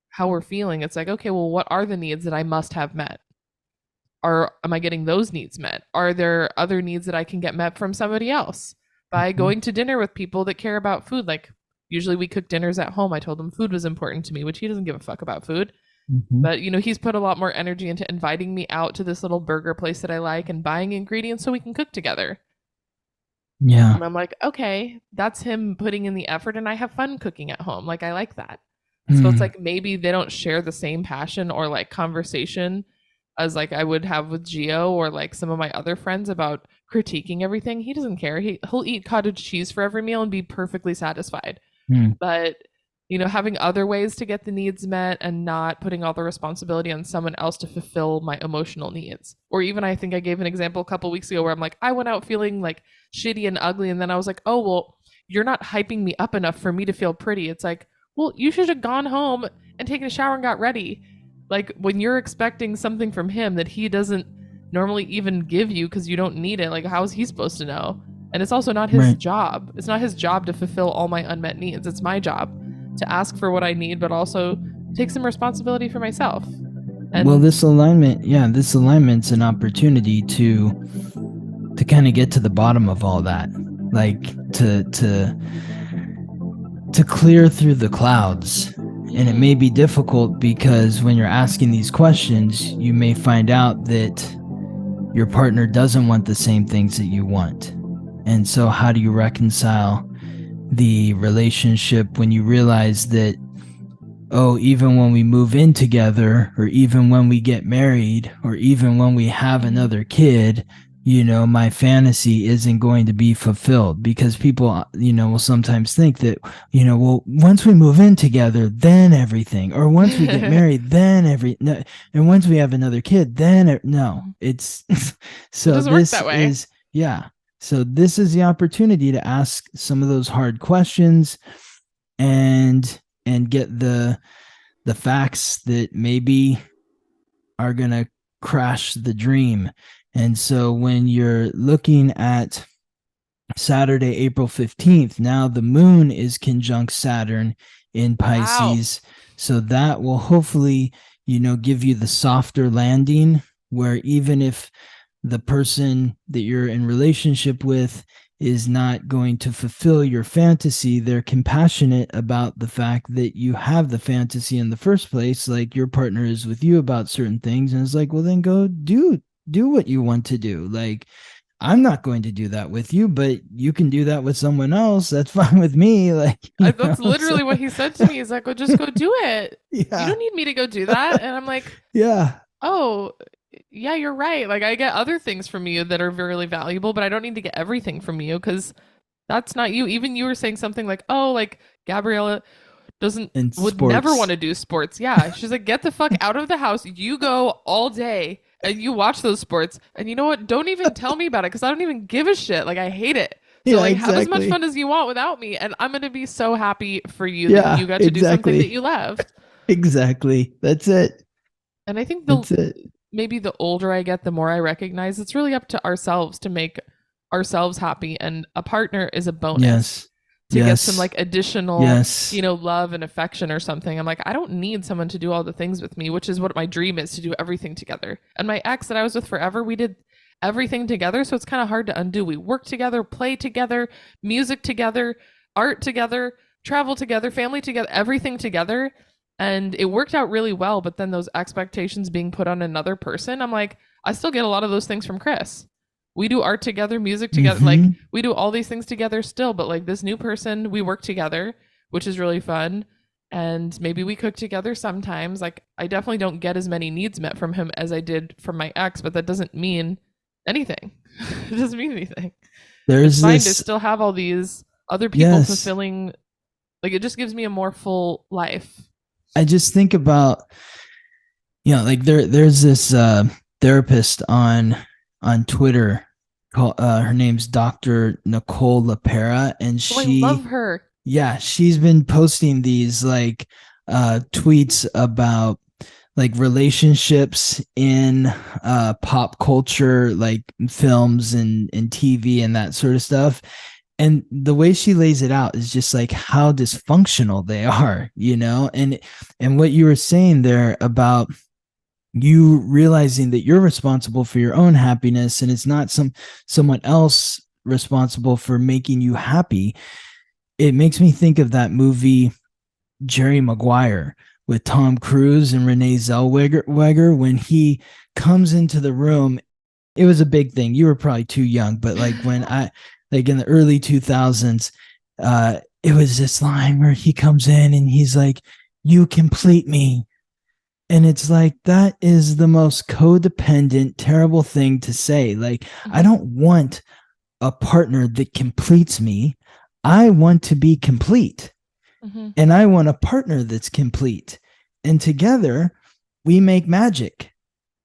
how we're feeling, it's like, okay, well, what are the needs that I must have met? Am I getting those needs met? Are there other needs that I can get met from somebody else by Mhm. going to dinner with people that care about food? Like, usually we cook dinners at home. I told him food was important to me, which he doesn't give a fuck about food. Mhm. But he's put a lot more energy into inviting me out to this little burger place that I like and buying ingredients so we can cook together. Yeah. And I'm like, okay, that's him putting in the effort, and I have fun cooking at home. Like, I like that. So it's Mm. like maybe they don't share the same passion or like conversation as like I would have with Gio or like some of my other friends about critiquing everything. He doesn't care. He'll eat cottage cheese for every meal and be perfectly satisfied. Mm. But having other ways to get the needs met and not putting all the responsibility on someone else to fulfill my emotional needs. Or even, I think I gave an example a couple weeks ago where I'm like, I went out feeling like shitty and ugly, and then I was like, oh well, you're not hyping me up enough for me to feel pretty. It's like, well, you should have gone home and taken a shower and got ready. Like, when you're expecting something from him that he doesn't normally even give you because you don't need it, like, how is he supposed to know? And it's also not his Right. job. It's not his job to fulfill all my unmet needs. It's my job to ask for what I need, but also take some responsibility for myself. And Well, this alignment's an opportunity to kind of get to the bottom of all that, like to clear through the clouds. And it may be difficult because when you're asking these questions, you may find out that your partner doesn't want the same things that you want. And so how do you reconcile the relationship when you realize that, oh, even when we move in together, or even when we get married, or even when we have another kid, my fantasy isn't going to be fulfilled? Because people, will sometimes think that, well, once we move in together, then everything, or once we get married, then no, and once we have another kid, then no, it's it so doesn't work this that way. is, yeah. So this is the opportunity to ask some of those hard questions and get the facts that maybe are going to crash the dream. And so when you're looking at Saturday, April 15th, now the moon is conjunct Saturn in Pisces. Wow. So that will hopefully, give you the softer landing, where even if the person that you're in relationship with is not going to fulfill your fantasy, they're compassionate about the fact that you have the fantasy in the first place, like your partner is with you about certain things, and it's like, well, then go do what you want to do. Like, I'm not going to do that with you, but you can do that with someone else. That's fine with me. Like, That's literally what he said to me. He's like, well, just go do it. You yeah, don't need me to go do that. And I'm like, yeah, oh, yeah, you're right. Like, I get other things from you that are really valuable, but I don't need to get everything from you because that's not you. Even you were saying something like, oh, like Gabriella in would never want sports. to do sports. Yeah. She's like, get the fuck out of the house. You go all day and you watch those sports. And you know what? Don't even tell me about it because I don't even give a shit. Like, I hate it. So Yeah, like, have as much exactly. fun as you want without me, and I'm gonna be so happy for you that Yeah, you got to do something that exactly. you loved. Exactly. That's it. And I think the That's it. maybe the older I get, the more I recognize it's really up to ourselves to make ourselves happy, and a partner is a bonus Yes. to get some Yes. like additional, Yes. love and affection or something. I'm like, I don't need someone to do all the things with me, which is what my dream is, to do everything together. And my ex that I was with forever, we did everything together, so it's kind of hard to undo. We work together, play together, music together, art together, travel together, family together, everything together. And it worked out really well, but then those expectations being put on another person, I'm like, I still get a lot of those things from Chris. We do art together, music together, like Mm-hmm. we do all these things together still, but like this new person, we work together, which is really fun. and maybe we cook together sometimes. Like, I definitely don't get as many needs met from him as I did from my ex, but that doesn't mean anything. It doesn't mean anything. It's There's fine to this, still have all these other people yes. fulfilling, like, it just gives me a more full life. I just think about, like there's this therapist on Twitter called her name's Dr. Nicole LaPera, and Oh, I love her. she's been posting these like tweets about like relationships in pop culture, like films and TV and that sort of stuff. And the way she lays it out is just like how dysfunctional they are, and what you were saying there about you realizing that you're responsible for your own happiness and it's not someone else responsible for making you happy. It makes me think of that movie Jerry Maguire with Tom Cruise and Renee Zellweger when he comes into the room. It was a big thing. You were probably too young, but like when like in the early 2000s, it was this line where he comes in and he's like, "You complete me." And it's like, that is the most codependent, terrible thing to say. Like, I don't want a partner that completes me. I want to be complete. And I want a partner that's complete. And together we make magic.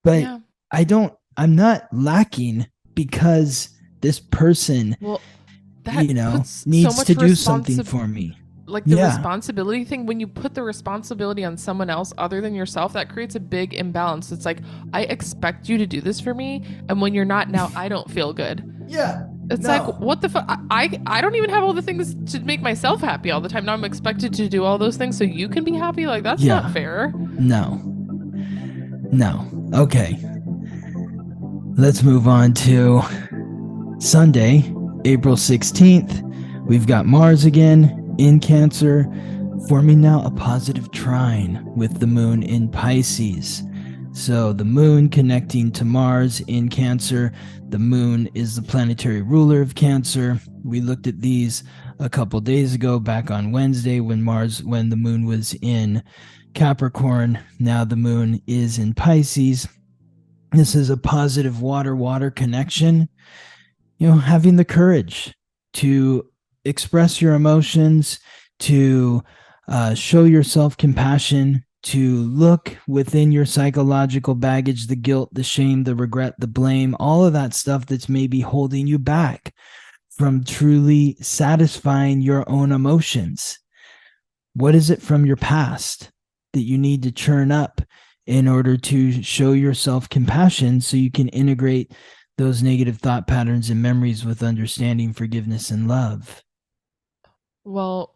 But I'm not lacking because this person, needs to do something for me. Like the responsibility thing, when you put the responsibility on someone else other than yourself, that creates a big imbalance. It's like, I expect you to do this for me, and when you're not, now I don't feel good. It's like, what the fuck? I don't even have all the things to make myself happy all the time. Now I'm expected to do all those things so you can be happy? Like, that's not fair. No. Okay. Let's move on to Sunday, April 16th. We've got Mars again in Cancer, forming now a positive trine with the moon in Pisces. So the moon connecting to Mars in Cancer. The moon is the planetary ruler of Cancer. We looked at these a couple days ago, back on Wednesday, when the moon was in Capricorn. Now the moon is in Pisces. This is a positive water connection. Having the courage to express your emotions, to show yourself compassion, to look within your psychological baggage, the guilt, the shame, the regret, the blame, all of that stuff that's maybe holding you back from truly satisfying your own emotions. What is it from your past that you need to churn up in order to show yourself compassion so you can integrate those negative thought patterns and memories with understanding, forgiveness, and love? Well,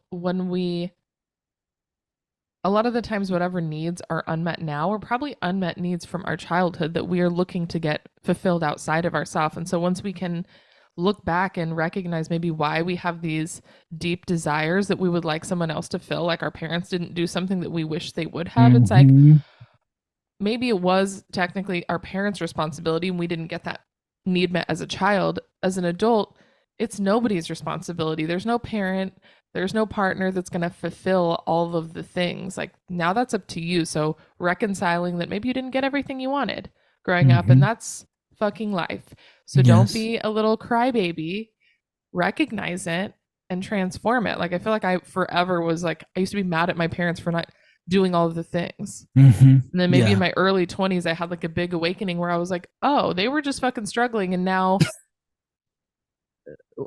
a lot of the times, whatever needs are unmet now are probably unmet needs from our childhood that we are looking to get fulfilled outside of ourselves. And so once we can look back and recognize maybe why we have these deep desires that we would like someone else to fill, like our parents didn't do something that we wish they would have, it's like, maybe it was technically our parents' responsibility and we didn't get that need met as a child. As an adult, it's nobody's responsibility. There's no parent, there's no partner that's going to fulfill all of the things. Like, now that's up to you. So reconciling that maybe you didn't get everything you wanted growing up, and that's fucking life. So don't be a little crybaby. Recognize it and transform it. Like, I feel like I forever was like, I used to be mad at my parents for not doing all of the things. And then maybe in my early 20s, I had like a big awakening where I was like, oh, they were just fucking struggling. And now,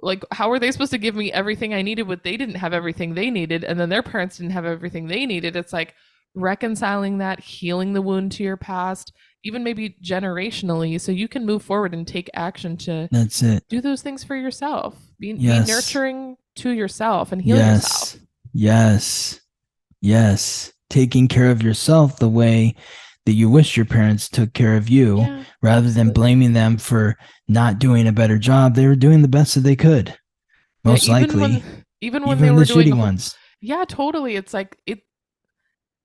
like, how are they supposed to give me everything I needed when they didn't have everything they needed? And then their parents didn't have everything they needed. It's like reconciling that, healing the wound to your past, even maybe generationally, so you can move forward and take action to do those things for yourself. Be nurturing to yourself and heal yourself. Yes. Taking care of yourself the way that you wish your parents took care of you, rather than blaming them for not doing a better job. They were doing the best that they could, most likely. Even when they were the doing shitty ones. Yeah, totally. It's like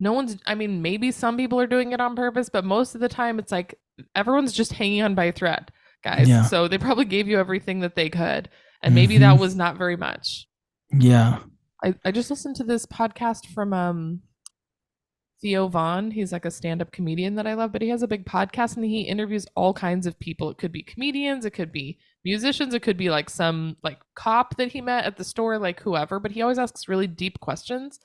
no one's, I mean, maybe some people are doing it on purpose, but most of the time it's like everyone's just hanging on by a thread, guys. Yeah. So they probably gave you everything that they could. And maybe that was not very much. Yeah. I just listened to this podcast from Theo Vaughn. He's like a stand-up comedian that I love, but he has a big podcast and he interviews all kinds of people. It could be comedians, it could be musicians, it could be like some like cop that he met at the store, like whoever, but he always asks really deep questions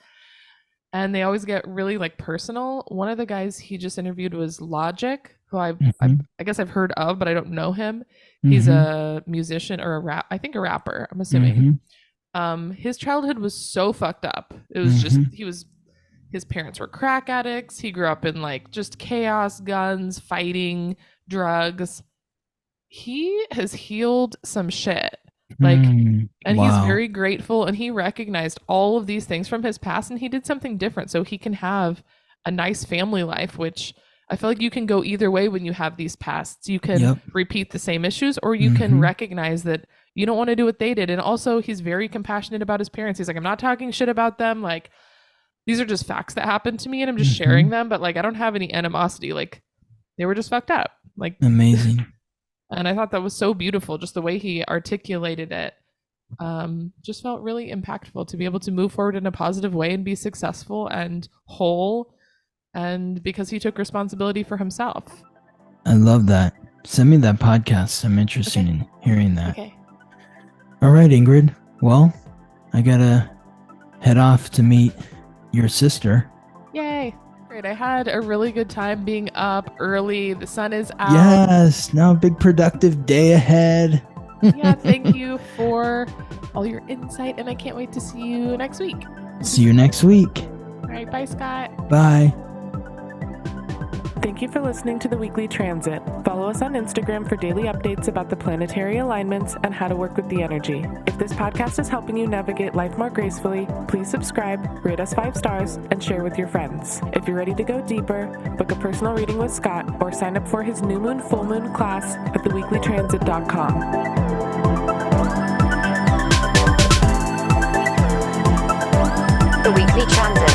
and they always get really like personal. One of the guys he just interviewed was Logic, who I guess I've heard of, but I don't know him. He's a musician or I think a rapper, I'm assuming. His childhood was so fucked up. It was just his parents were crack addicts. He grew up in like just chaos, guns, fighting, drugs. He has healed some shit. Like, and he's very grateful and he recognized all of these things from his past and he did something different so he can have a nice family life, which I feel like you can go either way when you have these pasts. You can repeat the same issues or you can recognize that you don't want to do what they did. And also he's very compassionate about his parents. He's like, I'm not talking shit about them. Like, these are just facts that happened to me and I'm just sharing them. But like, I don't have any animosity. Like, they were just fucked up. Like, amazing. And I thought that was so beautiful. Just the way he articulated it just felt really impactful to be able to move forward in a positive way and be successful and whole. And because he took responsibility for himself. I love that. Send me that podcast. I'm interested in hearing that. Okay. All right, Ingrid. Well, I gotta head off to meet your sister. Yay. Great. I had a really good time being up early. The sun is out. Yes. Now a big productive day ahead. Yeah. Thank you for all your insight. And I can't wait to see you next week. See you next week. All right. Bye, Scott. Bye. Thank you for listening to The Weekly Transit. Follow us on Instagram for daily updates about the planetary alignments and how to work with the energy. If this podcast is helping you navigate life more gracefully, please subscribe, rate us 5 stars, and share with your friends. If you're ready to go deeper, book a personal reading with Scott or sign up for his new moon, full moon class at theweeklytransit.com. The Weekly Transit.